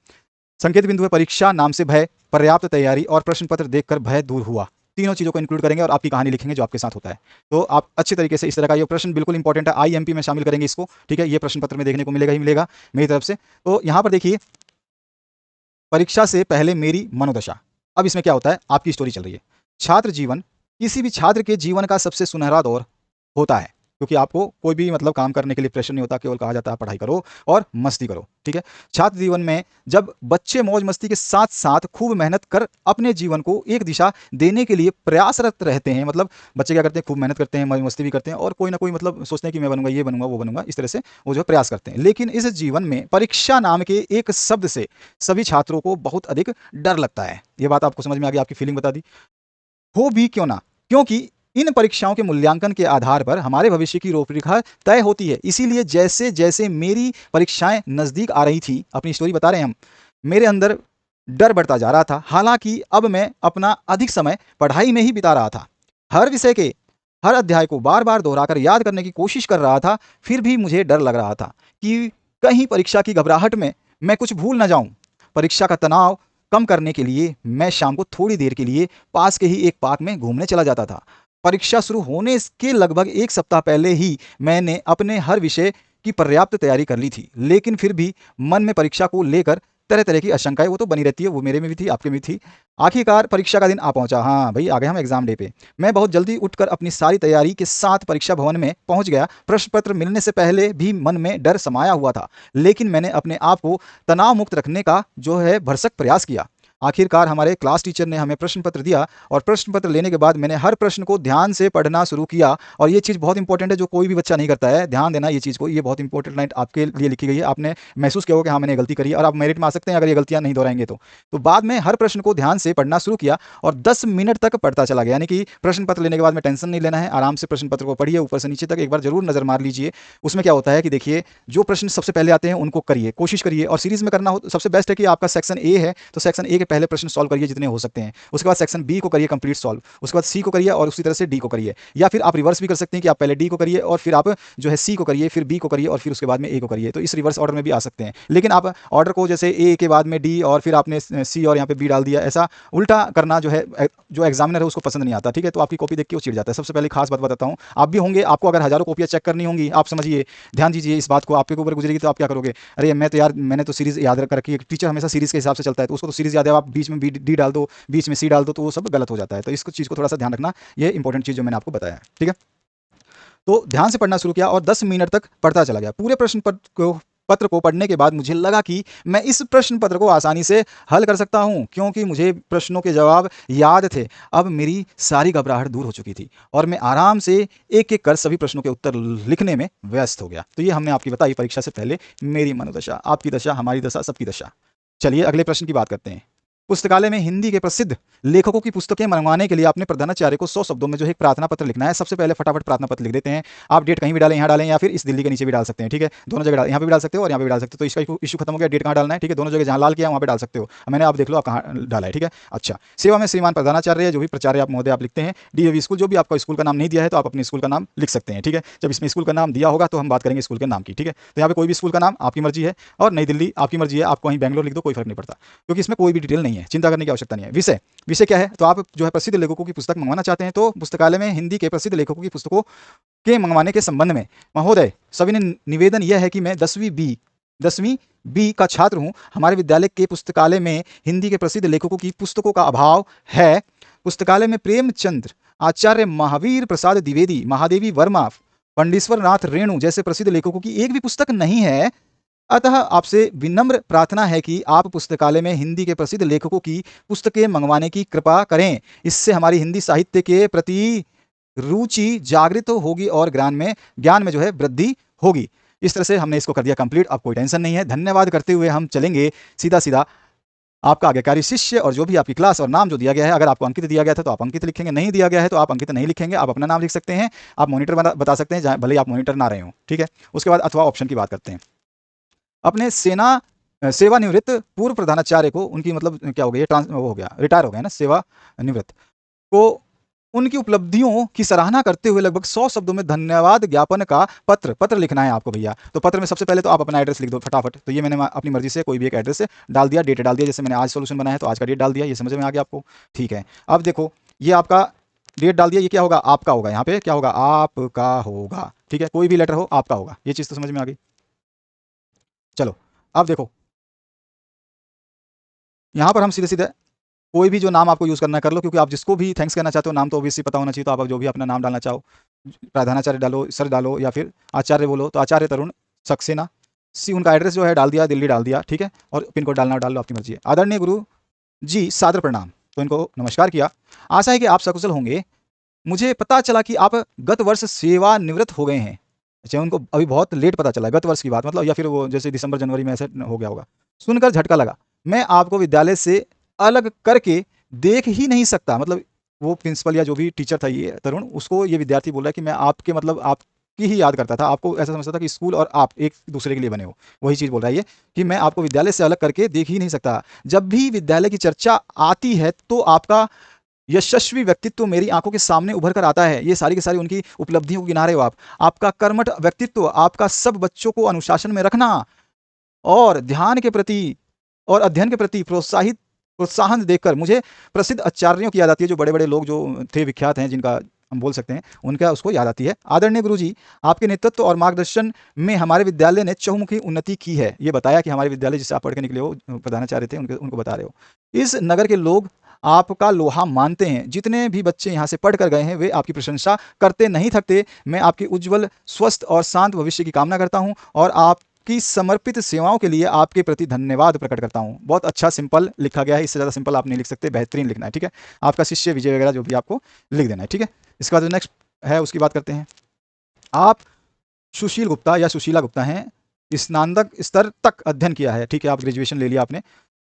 संकेत बिंदु है परीक्षा नाम से भय, पर्याप्त तैयारी और प्रश्न पत्र देखकर भय दूर हुआ। तीनों चीज़ों को इंक्लूड करेंगे और आपकी कहानी लिखेंगे जो आपके साथ होता है। तो आप अच्छे तरीके से इस तरह का, ये प्रश्न बिल्कुल इंपॉर्टेंट है, IMP में शामिल करेंगे इसको। ठीक है, ये प्रश्न पत्र में देखने को मिलेगा ही मिलेगा मेरी तरफ से। तो यहाँ पर देखिए, परीक्षा से पहले मेरी मनोदशा। अब इसमें क्या होता है, आपकी स्टोरी चल रही है। छात्र जीवन किसी भी छात्र के जीवन का सबसे सुनहरा दौर होता है, क्योंकि आपको कोई भी मतलब काम करने के लिए प्रेशर नहीं होता, केवल कहा जाता है पढ़ाई करो और मस्ती करो। ठीक है, छात्र जीवन में जब बच्चे मौज मस्ती के साथ साथ खूब मेहनत कर अपने जीवन को एक दिशा देने के लिए प्रयासरत रहते हैं। मतलब बच्चे क्या करते हैं, खूब मेहनत करते हैं, मौज मस्ती भी करते हैं, और कोई ना कोई मतलब सोचते हैं कि मैं बनूंगा, ये बनूंगा, वो बनूंगा, इस तरह से वो जो प्रयास करते हैं। लेकिन इस जीवन में परीक्षा नाम के एक शब्द से सभी छात्रों को बहुत अधिक डर लगता है। ये बात आपको समझ में आ गई, आपकी फीलिंग बता दी। हो भी क्यों ना, क्योंकि इन परीक्षाओं के मूल्यांकन के आधार पर हमारे भविष्य की रूपरेखा तय होती है। इसीलिए जैसे जैसे मेरी परीक्षाएं नज़दीक आ रही थी, अपनी स्टोरी बता रहे हैं हम, मेरे अंदर डर बढ़ता जा रहा था। हालांकि अब मैं अपना अधिक समय पढ़ाई में ही बिता रहा था, हर विषय के हर अध्याय को बार बार दोहराकर याद करने की कोशिश कर रहा था। फिर भी मुझे डर लग रहा था कि कहीं परीक्षा की घबराहट में मैं कुछ भूल न जाऊं। परीक्षा का तनाव कम करने के लिए मैं शाम को थोड़ी देर के लिए पास के ही एक पार्क में घूमने चला जाता था। परीक्षा शुरू होने के लगभग एक सप्ताह पहले ही मैंने अपने हर विषय की पर्याप्त तैयारी कर ली थी, लेकिन फिर भी मन में परीक्षा को लेकर तरह तरह की आशंकाएं वो तो बनी रहती है। वो मेरे में भी थी, आपके में भी थी। आखिरकार परीक्षा का दिन आ पहुंचा। हाँ भाई, आ गए हम एग्जाम डे पे। मैं बहुत जल्दी उठकर अपनी सारी तैयारी के साथ परीक्षा भवन में पहुंच गया। प्रश्न पत्र मिलने से पहले भी मन में डर समाया हुआ था, लेकिन मैंने अपने आप को तनाव मुक्त रखने का जो है भरसक प्रयास किया। आखिरकार हमारे क्लास टीचर ने हमें प्रश्न पत्र दिया और प्रश्न पत्र लेने के बाद मैंने हर प्रश्न को ध्यान से पढ़ना शुरू किया। और ये चीज़ बहुत इंपॉर्टेंट है, जो कोई भी बच्चा नहीं करता है। ध्यान देना ये चीज़ को, ये बहुत इंपॉर्टेंट लाइन आपके लिए लिखी गई है। आपने महसूस किया होगा कि हाँ मैंने गलती करी, और आप मेरिट में आ सकते हैं अगर ये गलतियाँ नहीं दोहराएंगे तो बाद में हर प्रश्न को ध्यान से पढ़ना शुरू किया और 10 मिनट तक पढ़ता चला गया। यानी कि प्रश्न पत्र लेने के बाद में टेंशन नहीं लेना है, आराम से प्रश्न पत्र को पढ़िए, ऊपर से नीचे तक एक बार जरूर नजर मार लीजिए। उसमें क्या होता है कि देखिए, जो प्रश्न सबसे पहले आते हैं उनको करिए, कोशिश करिए। और सीरीज में करना हो तो सबसे बेस्ट है कि आपका सेक्शन ए है तो सेक्शन ए के पहले प्रश्न सॉल्व करिए जितने हो सकते हैं। उसके बाद सेक्शन बी को करिए कंप्लीट सॉल्व, उसके बाद सी को करिए और उसी तरह से डी को करिए। या फिर आप रिवर्स भी कर सकते हैं कि आप पहले डी को करिए और फिर आप जो है सी को करिए, फिर बी को करिए और फिर उसके बाद में ए को करिए। तो इस रिवर्स ऑर्डर में भी आ सकते हैं, लेकिन आप ऑर्डर को जैसे ए के बाद में डी और फिर आपने सी और यहाँ पे बी डाल दिया, ऐसा उल्टा करना जो है जो एग्जामिनर है उसको पसंद नहीं आता। ठीक है, तो आपकी कॉपी देख के वो चिढ़ जाता है। सबसे पहले खास बात बताता हूँ, आप भी होंगे, आपको अगर हजारों कॉपियाँ चेक करनी होंगी, आप समझिए, ध्यान दीजिए इस बात को, आपके ऊपर गुजरेगी तो आप क्या करोगे? अरे मैं तो यार, मैंने तो सीरीज याद रख रखी है। टीचर हमेशा सीरीज के हिसाब से चलता है, तो उसको तो सीरीज याद है, आप बीच में डी डाल दो, बीच में सी डाल दो, तो वो सब गलत हो जाता है। तो इस चीज़ को थोड़ा सा ध्यान रखना, ये इंपॉर्टेंट चीज़ जो मैंने आपको बताया है। ठीक है, तो ध्यान से पढ़ना शुरू किया और 10 मिनट तक पढ़ता चला गया। पूरे पत्र को पढ़ने के बाद मुझे लगा कि मैं इस प्रश्न पत्र को आसानी से हल कर सकता हूं, क्योंकि मुझे प्रश्नों के जवाब याद थे। अब मेरी सारी घबराहट दूर हो चुकी थी और मैं आराम से एक एक कर सभी प्रश्नों के उत्तर लिखने में व्यस्त हो गया। तो ये हमने आपकी बताई परीक्षा से पहले मेरी मनोदशा, आपकी दशा, हमारी दशा, सबकी दशा। चलिए अगले प्रश्न की बात करते हैं। पुस्तकालय में हिंदी के प्रसिद्ध लेखकों की पुस्तकें मंगवाने के लिए आपने प्रधानाचार्य को 100 शब्दों में जो है एक प्रार्थना पत्र लिखना है। सबसे पहले फटाफट प्रार्थना पत्र लिख देते हैं। आप डेट कहीं भी डालें, यहाँ डालें या फिर इस दिल्ली के नीचे भी डाल सकते हैं। ठीक है, दोनों जगह यहाँ पे भी डाल सकते हो और यहाँ पे भी डाल सकते हो। तो इसका इशू खत्म हो गया, डेट कहाँ डालना है। ठीक है, दोनों जगह जहाँ लाल किया वहाँ पे डाल सकते हो। मैंने आप देख लो आप कहाँ डाला है। ठीक है, अच्छा। सेवा में श्रीमान प्रधानाचार्य, जो भी प्रचार्य आप महोदय आप लिखते हैं। डीएवी स्कूल, जो भी आपका स्कूल का नाम नहीं दिया है तो आप अपने स्कूल का नाम लिख सकते हैं। ठीक है, जब इसमें स्कूल का नाम दिया होगा तो हम बात करेंगे स्कूल के नाम की। ठीक है, तो यहाँ पे कोई भी स्कूल का नाम आपकी मर्जी है, और नई दिल्ली आपकी मर्जी है, आप कहीं बैंगलोर लिख दो, कोई फर्क नहीं पड़ता, क्योंकि इसमें कोई भी डिटेल नहीं है, चिंता करने की आवश्यकता नहीं है। विषय क्या है, तो आप जो है प्रसिद्ध लेखकों की पुस्तक मंगवाना चाहते हैं, तो पुस्तकालय में हिंदी के प्रसिद्ध लेखकों की पुस्तकों के मंगवाने के संबंध में महोदय सविनय निवेदन यह है कि मैं 10वीं बी का छात्र हूं। हमारे विद्यालय के पुस्तकालय में हिंदी के प्रसिद्ध लेखकों की पुस्तकों का अभाव है। पुस्तकालय में प्रेमचंद्र, आचार्य महावीर प्रसाद द्विवेदी, महादेवी वर्मा, पंडितेश्वर नाथ रेणु जैसे प्रसिद्ध लेखकों की एक भी पुस्तक नहीं है। अतः आपसे विनम्र प्रार्थना है कि आप पुस्तकालय में हिंदी के प्रसिद्ध लेखकों की पुस्तकें मंगवाने की कृपा करें। इससे हमारी हिंदी साहित्य के प्रति रुचि जागृत होगी और ज्ञान में जो है वृद्धि होगी। इस तरह से हमने इसको कर दिया कंप्लीट। अब कोई टेंशन नहीं है। धन्यवाद करते हुए हम चलेंगे सीधा आपका आज्ञाकारी शिष्य, और जो भी आपकी क्लास और नाम जो दिया गया है, अगर आपको अंकित दिया गया था तो आप अंकित लिखेंगे, नहीं दिया गया है तो आप अंकित नहीं लिखेंगे, आप अपना नाम लिख सकते हैं। आप मॉनिटर बता सकते हैं, भले ही आप मॉनिटर ना रहे हो। ठीक है, उसके बाद अथवा ऑप्शन की बात करते हैं। अपने सेवानिवृत्त पूर्व प्रधानाचार्य को, उनकी मतलब क्या हो गया, वो हो गया, रिटायर हो गया ना, सेवानिवृत्त को, उनकी उपलब्धियों की सराहना करते हुए लगभग 100 शब्दों में धन्यवाद ज्ञापन का पत्र लिखना है आपको भैया। तो पत्र में सबसे पहले तो आप अपना एड्रेस लिख दो फटाफट। तो ये मैंने अपनी मर्जी से कोई भी एक एड्रेस डाल दिया, डेट डाल दिया। जैसे मैंने आज सोल्यूशन बनाया है तो आज का डेट डाल दिया। ये समझ में आ गया आपको? ठीक है, अब देखो ये आपका डेट डाल दिया, ये क्या होगा, आपका होगा। यहाँ पे क्या होगा, आपका होगा। ठीक है, कोई भी लेटर हो आपका होगा। ये चीज़ तो समझ में आ गई। चलो अब देखो, यहाँ पर हम सीधे कोई भी जो नाम आपको यूज़ करना है कर लो, क्योंकि आप जिसको भी थैंक्स कहना चाहते हो नाम तो ऑब्वियसली पता होना चाहिए। तो आप जो भी अपना नाम डालना चाहो, प्रधानाचार्य डालो, सर डालो, या फिर आचार्य बोलो तो आचार्य तरुण सक्सेना। सी उनका एड्रेस जो है डाल दिया, दिल्ली डाल दिया। ठीक है, और पिन कोड डालना डाल लो, आपकी मर्जी है। आदरणीय गुरु जी सादर प्रणाम, तो इनको नमस्कार किया। आशा है कि आप सकुशल होंगे। मुझे पता चला कि आप गत वर्ष सेवानिवृत्त हो गए हैं। अच्छा, उनको अभी बहुत लेट पता चला, गत वर्ष की बात मतलब, या फिर वो जैसे दिसंबर जनवरी में ऐसे हो गया होगा। सुनकर झटका लगा। मैं आपको विद्यालय से अलग करके देख ही नहीं सकता, मतलब वो प्रिंसिपल या जो भी टीचर था ये तरुण, उसको ये विद्यार्थी बोल रहा है कि मैं आपके मतलब आपकी ही याद करता था, आपको ऐसा समझता था कि स्कूल और आप एक दूसरे के लिए बने हो। वही चीज़ बोल रहा है ये कि मैं आपको विद्यालय से अलग करके देख ही नहीं सकता। जब भी विद्यालय की चर्चा आती है तो आपका यशस्वी व्यक्तित्व मेरी आंखों के सामने उभर कर आता है। ये सारी की सारी उनकी उपलब्धियों को गिना रहे हो आप। आपका कर्मठ व्यक्तित्व, आपका सब बच्चों को अनुशासन में रखना और ध्यान के प्रति और अध्ययन के प्रति प्रोत्साहन देखकर मुझे प्रसिद्ध आचार्यों की याद आती है, जो बड़े-बड़े लोग जो थे, विख्यात हैं, जिनका हम बोल सकते हैं, उनका उसको याद आती है। आदरणीय गुरुजी, आपके नेतृत्व और मार्गदर्शन में हमारे विद्यालय ने चहुमुखी उन्नति की है। ये बताया कि हमारे विद्यालय जिससे आप पढ़ के निकले हो, प्रधानाचार्य थे, उनको बता रहे हो। इस नगर के लोग आपका लोहा मानते हैं। जितने भी बच्चे यहाँ से पढ़ कर गए हैं, वे आपकी प्रशंसा करते नहीं थकते। मैं आपके उज्जवल, स्वस्थ और शांत भविष्य की कामना करता हूँ और आप की समर्पित सेवाओं के लिए आपके प्रति धन्यवाद प्रकट करता हूँ। बहुत अच्छा सिंपल लिखा गया है, इससे ज़्यादा सिंपल आप नहीं लिख सकते, बेहतरीन लिखना है, ठीक है। आपका शिष्य विजय वगैरह जो भी आपको लिख देना है, ठीक है। इसके बाद जो नेक्स्ट है उसकी बात करते हैं। आप सुशील गुप्ता या सुशीला गुप्ता हैं, स्नातक स्तर तक अध्ययन किया है, ठीक है, आप ग्रेजुएशन ले लिया आपने।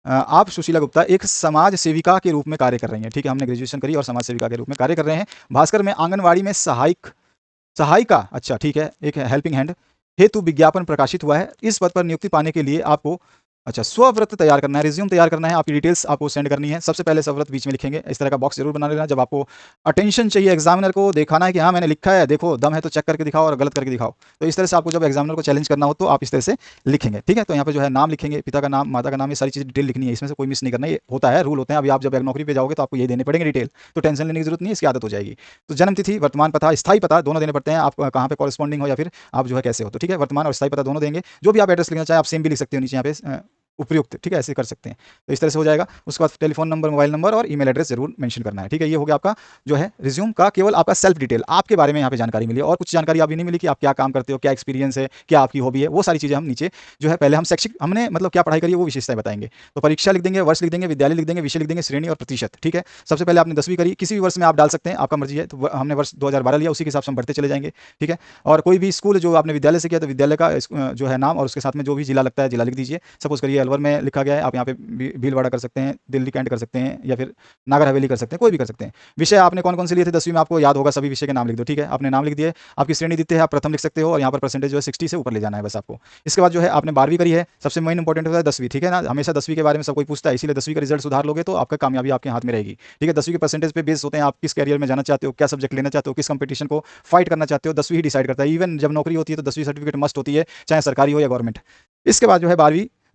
आप सुशीला गुप्ता एक समाज सेविका के रूप में कार्य कर रही हैं, ठीक है, हमने ग्रेजुएशन करी और समाज सेविका के रूप में कार्य कर रहे हैं। भास्कर में आंगनवाड़ी में सहायिका, अच्छा ठीक है, एक हेल्पिंग हैंड हेतु विज्ञापन प्रकाशित हुआ है। इस पद पर नियुक्ति पाने के लिए आपको अच्छा स्वव्रत तैयार करना है, रिज्यूम तैयार करना है, आपकी डिटेल्स आपको सेंड करनी है। सबसे पहले स्वव्रत बीच में लिखेंगे, इस तरह का बॉक्स जरूर बना लेना। जब आपको अटेंशन चाहिए एग्जामिनर को दिखाना है कि हाँ मैंने लिखा है, देखो दम है तो चेक करके दिखाओ और गलत करके दिखाओ, तो इस तरह से आपको जब एग्जामिनर को चैलेंज करना हो तो आप इस तरह से लिखेंगे, ठीक है। तो यहाँ पे जो है नाम लिखेंगे, पिता का नाम, माता का नाम, ये सारी चीज़ डिटेल लिखनी है, इसमें से कोई मिस नहीं करना। ये होता है, रूल होते हैं। अभी आप जब नौकरी पे जाओगे तो आपको ये देने पड़ेंगे डिटेल, तो टेंशन लेने की जरूरत नहीं है, इसकी आदत हो जाएगी। तो जन्म तिथि, वर्तमान पता, स्थायी पता दोनों देने पड़ते हैं। आप कहाँ पे कॉरेस्पॉन्डिंग हो या फिर आप जो है कैसे हो, तो ठीक है, वर्तमान और स्थायी पता दोनों देंगे। जो भी आप एड्रेस लिखना चाहे आप सेम भी लिख सकते हो नीचे यहाँ पे उपयुक्त, ठीक है, ऐसे कर सकते हैं। तो इस तरह से हो जाएगा। उसके बाद टेलीफोन नंबर, मोबाइल नंबर और ईमेल एड्रेस जरूर मेंशन करना है, ठीक है। ये हो गया आपका जो है रिज्यूम का, केवल आपका सेल्फ डिटेल, आपके बारे में यहाँ पे जानकारी मिली और कुछ जानकारी अभी नहीं मिली कि आप क्या काम करते हो, क्या एक्सपीरियंस है, क्या आपकी हॉबी है, वो सारी चीज़ें हम नीचे जो है पहले हम शैक्षिक हमने मतलब क्या पढ़ाई करी है वो विशेषताएं बताएंगे। तो परीक्षा लिख देंगे, वर्ष लिख देंगे, विद्यालय लिख देंगे, विषय लिख देंगे, श्रेणी और प्रतिशत, ठीक है। सबसे पहले आपने 10वीं करी, किसी भी वर्ष में आप डाल सकते हैं, आपका मर्जी है। तो हमने वर्ष 2012 लिया, उसी के हिसाब से हम बढ़ते चले जाएंगे, ठीक है। और कोई भी स्कूल जो आपने विद्यालय से किया तो विद्यालय का जो है नाम और उसके साथ में जो भी जिला लगता है जिला लिख दीजिए। सपोज करिए अलवर में लिखा गया है, आप यहाँ पे भीलवाड़ा कर सकते हैं, दिल्ली कैंट कर सकते हैं, या फिर नागर हवेली कर सकते हैं, कोई भी कर सकते हैं। विषय आपने कौन कौन से लिए थे 10वीं में, आपको याद होगा, सभी विषय के नाम लिख दो, ठीक है। आपने नाम लिख दिए, आपकी श्रेणी देते हैं, आप प्रथम लिख सकते हो और यहाँ पर परसेंटेज जो है 60 से ऊपर ले जाना है बस आपको। इसके बाद जो है आपने 12वीं करी है, सबसे मेन इंपॉर्टेंट होता है 10वीं, ठीक है ना। हमेशा 10वीं के बारे में सब कोई पूछता है, इसीलिए 10वीं का रिजल्ट सुधार लोगे तो आपका कामयाबी आपके हाथ में रहेगी, ठीक है। 10वीं के परसेंटेज पे बेस होते हैं, आप किस कैरियर में जाना चाहते हो, क्या सब्जेक्ट लेना चाहते हो, किस कंपटीशन को फाइट करना चाहते हो, 10वीं ही डिसाइड करता है। इवन जब नौकरी होती है तो 10वीं सर्टिफिकेट मस्ट होती है, चाहे सरकारी हो या गवर्नमेंट। इसके बाद जो है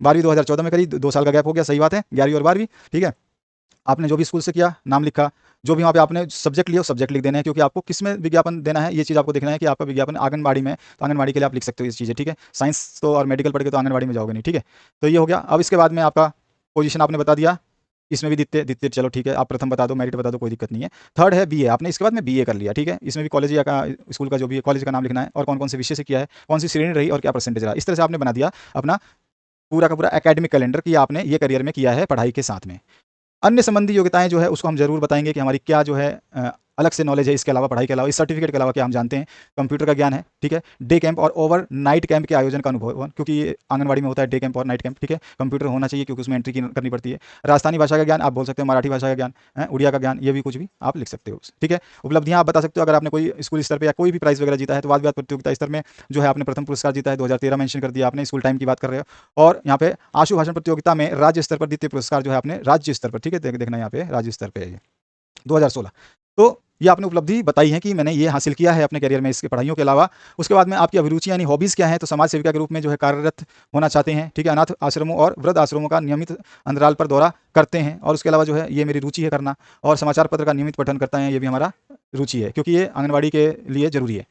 12वीं 2014 में करी, 2 साल का गैप हो गया, सही बात है, 11वीं और 12वीं, ठीक है। आपने जो भी स्कूल से किया नाम लिखा, जो भी वहाँ पे आपने सब्जेक्ट लिया सब्जेक्ट लिख देना है, क्योंकि आपको किस में विज्ञापन देना है ये चीज़ आपको देखना है कि आपका विज्ञापन आंगनबाड़ी में, तो आंगनबाड़ी के लिए आप लिख सकते हो ये चीज़ें, ठीक है। साइंस तो और मेडिकल पढ़ के तो आंगनबाड़ी में जाओगे नहीं, ठीक है। तो ये हो गया। अब इसके बाद में आपका पोजीशन आपने बता दिया, इसमें भी दिखते दिखते चलो ठीक है, आप प्रथम बता दो, मेरिट बता दो, कोई दिक्कत नहीं है। थर्ड है बीए, आपने इसके बाद में बीए कर लिया, ठीक है। इसमें भी कॉलेज या स्कूल का जो भी है कॉलेज का नाम लिखना है और कौन कौन से विषय से किया है, कौन सी श्रेणी रही और क्या परसेंटेज रहा। इस तरह से आपने बना दिया अपना पूरा का पूरा एकेडमिक कैलेंडर कि आपने ये करियर में किया है पढ़ाई के साथ में। अन्य संबंधी योग्यताएं जो है उसको हम जरूर बताएंगे कि हमारी क्या जो है अलग से नॉलेज है, इसके अलावा पढ़ाई के अलावा, इस सर्टिफिकेट के अलावा क्या हम जानते हैं। कंप्यूटर का ज्ञान है, ठीक है। डे कैंप और ओवर नाइट कैंप के आयोजन का अनुभव, क्योंकि ये आंगनबाड़ी में होता है डे कैंप और नाइट कैंप, ठीक है। कंप्यूटर होना चाहिए क्योंकि उसमें एंट्री करनी पड़ती है। राजस्थानी भाषा का ज्ञान आप बोल सकते हो, मराठी भाषा का ज्ञान, उड़िया का ज्ञान, ये भी कुछ भी आप लिख सकते हो, ठीक है। उपलब्धियां आप बता सकते हो, अगर आपने कोई स्कूल स्तर पर या कोई भी प्राइज वगैरह जीता है तो वाद विवाद प्रतियोगिता स्तर में जो है आपने प्रथम पुरस्कार जीता है, 2013 मेंशन कर दिया आपने, स्कूल टाइम की बात कर रहे हो। और यहाँ पे आशु भाषण प्रतियोगिता में राज्य स्तर पर द्वितीय पुरस्कार जो है आपने राज्य स्तर पर, ठीक है, देखना यहाँ पे राज्य स्तर पे 2016। तो ये आपने उपलब्धि बताई है कि मैंने ये हासिल किया है अपने करियर में इसके पढ़ाइयों के अलावा। उसके बाद में आपकी अभिरुचि यानी हॉबीज़ क्या है, तो समाज सेविका के रूप में जो है कार्यरत होना चाहते हैं, ठीक है। अनाथ आश्रमों और वृद्ध आश्रमों का नियमित अंतराल पर दौरा करते हैं और उसके अलावा जो है ये मेरी रुचि है करना, और समाचार पत्र का नियमित पठन करता है, ये भी हमारा रुचि है क्योंकि ये आंगनबाड़ी के लिए जरूरी है।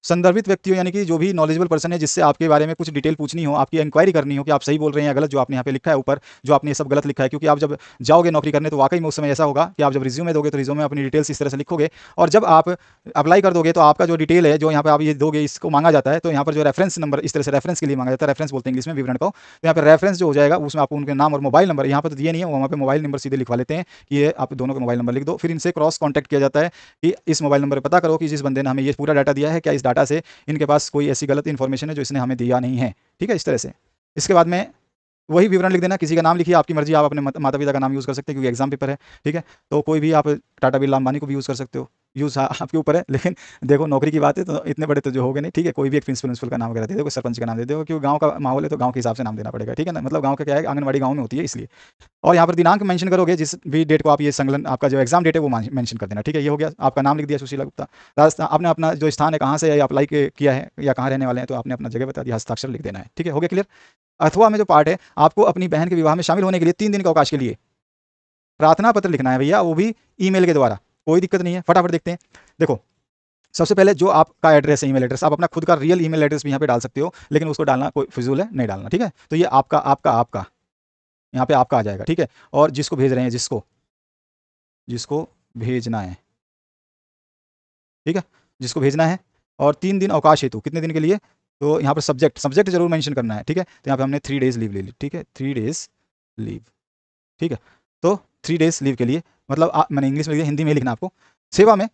संदर्भित व्यक्ति हो यानी कि जो भी नॉलेजेबल पर्सन है जिससे आपके बारे में कुछ डिटेल पूछनी हो, आपकी इंक्वायरी करनी हो कि आप सही बोल रहे हैं या गलत, जो आपने यहाँ पे लिखा है ऊपर, जो आपने ये सब गलत लिखा है। क्योंकि आप जब जाओगे नौकरी करने तो वाकई में उस समय ऐसा होगा कि आप जब रिज्यूमे दोगे तो रिज्यूमे में अपनी डिटेल्स इस तरह से लिखोगे, और जब आप अप्लाई कर दोगे तो आपका जो डिटेल है जो यहाँ पे आप ये दोगे इसको मांगा जाता है। तो यहाँ पर जो रेफरेंस नंबर इस तरह से रेफरेंस के लिए मांगा जाता है, रेफरेंस बोलते हैं इंग्लिश में विवरण को। तो यहाँ पर रेफरेंस जो हो जाएगा उसमें आपको उनके नाम और मोबाइल नंबर, यहाँ पर तो दिए नहीं है, वहाँ पे मोबाइल नंबर सीधे लिखवा लेते हैं कि ये आप दोनों का मोबाइल नंबर लिख दो। फिर इनसे क्रॉस कॉन्टैक्ट किया जाता है कि इस मोबाइल नंबर पर पता करो कि जिस बंदे ने हमें ये पूरा डाटा दिया है क्या इस डाटा से इनके पास कोई ऐसी गलत इन्फॉर्मेशन है जो इसने हमें दिया नहीं है, ठीक है, इस तरह से। इसके बाद में वही विवरण लिख देना, किसी का नाम लिखिए, आपकी मर्जी, आप अपने माता पिता का नाम यूज़ कर सकते हैं क्योंकि एग्जाम पेपर है, ठीक है। तो कोई भी आप टाटा बिरला अंबानी को भी यूज़ कर सकते हो, यूज़ आपके ऊपर है। लेकिन देखो नौकरी की बात है तो इतने बड़े तो जो होगे नहीं, ठीक है। कोई भी एक प्रिंसिपल का नाम वगैरह दे दो, कोई सरपंच का नाम दे दो, क्योंकि गाँव का माहौल है तो गाँव के हिसाब से नाम देना पड़ेगा, ठीक है ना। मतलब गाँव का क्या है, आंगनबाड़ी गाँव में होती है इसलिए। और यहाँ पर दिनांक मेंशन करोगे, जिस भी डेट को आप ये संलग्न आपका जो एग्जाम डेट है वो मेंशन कर देना, ठीक है। ये हो गया, आपका नाम लिख दिया सुशीला गुप्ता। राजस्थान, आपने अपना जो स्थान है, कहाँ से अप्लाई किया है या कहाँ रहने वाले हैं, तो आपने अपना जगह बता दिया, हस्ताक्षर लिख देना है, ठीक है। हो गया क्लियर। अथवा में जो पार्ट है, आपको अपनी बहन के विवाह में शामिल होने के लिए 3 दिन के अवकाश के लिए प्रार्थना पत्र लिखना है भैया, वो भी ईमेल के द्वारा। कोई दिक्कत नहीं है, फटाफट देखते हैं। देखो, सबसे पहले जो आपका एड्रेस है, ईमेल एड्रेस, आप अपना खुद का रियल ईमेल एड्रेस भी यहाँ पे डाल सकते हो, लेकिन उसको डालना कोई फिजूल है, नहीं डालना, ठीक है। तो ये आपका आपका आपका यहाँ पे आपका आ जाएगा, ठीक है। और जिसको भेज रहे हैं, जिसको जिसको भेजना है, ठीक है, जिसको भेजना है। और 3 दिन अवकाश हेतु, कितने दिन के लिए, तो यहाँ पर सब्जेक्ट जरूर मेंशन करना है, ठीक है। तो यहाँ पे हमने 3 डेज लीव ले ली, ठीक है, 3 डेज लीव, ठीक है। तो 3 डेज लीव के लिए, मतलब मैंने इंग्लिश में लिखा, हिंदी में लिखना आपको। सेवा में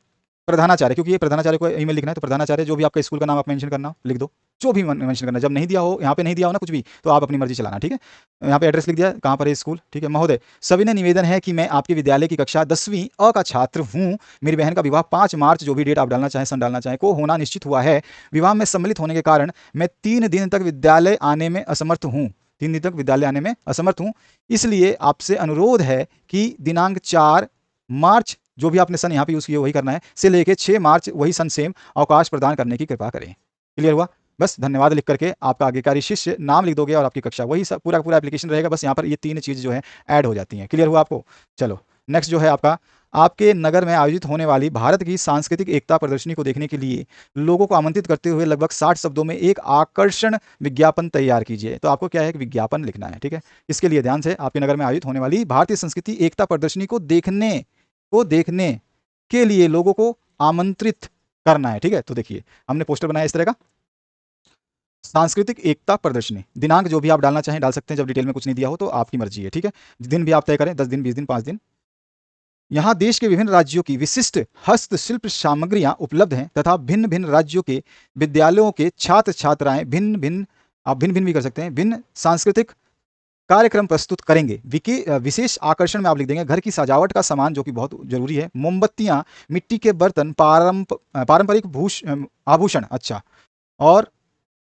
प्रधानाचार्य, क्योंकि ये प्रधानाचार्य को ईमेल लिखना है, तो प्रधानाचार्य जो भी आपका स्कूल का नाम आप मेंशन करना हो लिख दो, जो भी मेंशन करना। जब नहीं दिया हो, यहाँ पे नहीं दिया हो ना कुछ भी, तो आप अपनी मर्जी चलाना, ठीक है। यहाँ पे एड्रेस लिख दिया, कहाँ पर है स्कूल, ठीक है। महोदय, सविनय निवेदन है कि मैं आपके विद्यालय की कक्षा 10वीं अ का छात्र हूँ। मेरी बहन का विवाह 5 मार्च, जो भी डेट आप डालना चाहें, सन डालना चाहें, को होना निश्चित हुआ है। विवाह में सम्मिलित होने के कारण मैं 3 दिन तक विद्यालय आने में असमर्थ हूँ, 3 दिन तक विद्यालय आने में असमर्थ हूँ। इसलिए आपसे अनुरोध है कि दिनांक 4 मार्च, जो भी आपने सन यहाँ पे यूज़ किया वही करना है, से लेके 6 मार्च वही सन सेम अवकाश प्रदान करने की कृपा करें। क्लियर हुआ। बस धन्यवाद लिख करके आपका आज्ञाकारी शिष्य नाम लिख दोगे और आपकी कक्षा, वही सब पूरा पूरा एप्लीकेशन रहेगा। बस यहाँ पर ये 3 चीज़ जो है ऐड हो जाती हैं। क्लियर हुआ आपको। चलो नेक्स्ट जो है आपका, आपके नगर में आयोजित होने वाली भारत की सांस्कृतिक एकता प्रदर्शनी को देखने के लिए लोगों को आमंत्रित करते हुए लगभग 60 शब्दों में एक आकर्षण विज्ञापन तैयार कीजिए। तो आपको क्या है, एक विज्ञापन लिखना है, ठीक है। इसके लिए ध्यान से, आपके नगर में आयोजित होने वाली भारतीय संस्कृति एकता प्रदर्शनी को देखने के लिए लोगों को आमंत्रित करना है, ठीक है। तो देखिए, हमने पोस्टर बनाया इस तरह का, सांस्कृतिक एकता प्रदर्शनी। दिनांक जो भी आप डालना चाहें डाल सकते हैं, जब डिटेल में कुछ नहीं दिया हो तो आपकी मर्जी है, ठीक है। दिन भी आप तय करें, 10 दिन, 20 दिन, 5 दिन। यहाँ देश के विभिन्न राज्यों की विशिष्ट हस्तशिल्प सामग्रियां उपलब्ध हैं तथा भिन्न भिन्न राज्यों के विद्यालयों के छात्र छात्राएं भिन्न भिन्न, आप भिन्न भिन्न भी कर सकते हैं, भिन्न सांस्कृतिक कार्यक्रम प्रस्तुत करेंगे। विशेष आकर्षण में आप लिख देंगे घर की सजावट का सामान, जो कि बहुत जरूरी है, मोमबत्तियां, मिट्टी के बर्तन, पारंपरिक आभूषण, अच्छा, और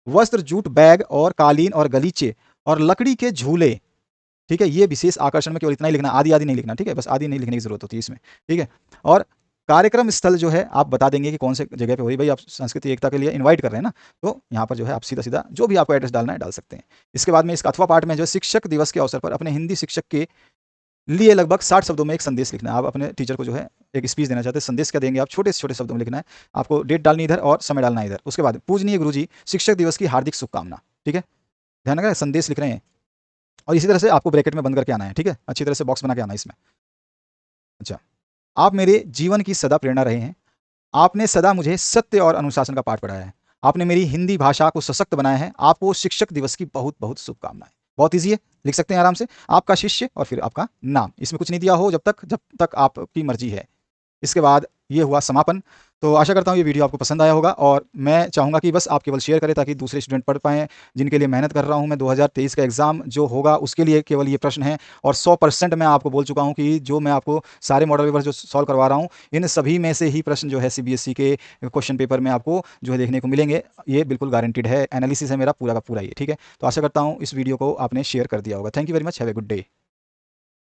वस्त्र, जूट, बैग और कालीन और गलीचे और लकड़ी के झूले, ठीक है। ये विशेष आकर्षण में केवल इतना ही लिखना, आदि आदि नहीं लिखना, ठीक है। बस आदि नहीं लिखने की जरूरत होती है इसमें, ठीक है। और कार्यक्रम स्थल जो है आप बता देंगे कि कौन से जगह पे हो रही, भाई आप सांस्कृतिक एकता के लिए इनवाइट कर रहे हैं ना, तो यहाँ पर जो है आप सीधा सीधा जो भी आपको एड्रेस डालना है डाल सकते हैं। इसके बाद में इसका अथवा पार्ट में जो शिक्षक दिवस के अवसर पर अपने हिंदी शिक्षक के लिए लगभग 60 शब्दों में एक संदेश लिखना है। आप अपने टीचर को जो है एक स्पीच देना चाहते हैं, संदेश क्या देंगे आप, छोटे से छोटे शब्दों में लिखना है। आपको डेट डालनी इधर और समय डालना इधर। उसके बाद, पूजनीय गुरुजी, शिक्षक दिवस की हार्दिक शुभकामना, ठीक है। ध्यान रखना, संदेश लिख रहे हैं और इसी तरह से आपको ब्रैकेट में बंद करके आना है, ठीक है। अच्छी तरह से बॉक्स बना के आना है इसमें। अच्छा, आप मेरे जीवन की सदा प्रेरणा रहे हैं। आपने सदा मुझे सत्य और अनुशासन का पाठ पढ़ाया है। आपने मेरी हिंदी भाषा को सशक्त बनाया है। आपको शिक्षक दिवस की बहुत बहुत शुभकामनाएं। बहुत ईजी है, लिख सकते हैं आराम से, आपका शिष्य और फिर आपका नाम। इसमें कुछ नहीं दिया हो जब तक आपकी मर्जी है। इसके बाद ये हुआ समापन। तो आशा करता हूँ ये वीडियो आपको पसंद आया होगा और मैं चाहूँगा कि बस आप केवल शेयर करें ताकि दूसरे स्टूडेंट पढ़ पाएँ, जिनके लिए मेहनत कर रहा हूँ मैं। 2023 का एग्ज़ाम जो होगा उसके लिए केवल ये प्रश्न है और 100% मैं आपको बोल चुका हूँ कि जो मैं आपको सारे मॉडल पेपर जो सॉल्व करवा रहा हूँ, इन सभी में से ही प्रश्न जो है सीबीएसई के क्वेश्चन पेपर में आपको जो है देखने को मिलेंगे। ये बिल्कुल गारंटीड है, एनालिसिस है मेरा पूरा का पूरा ये, ठीक है। तो आशा करता हूँ इस वीडियो को आपने शेयर कर दिया होगा। Thank you very much, have a good day.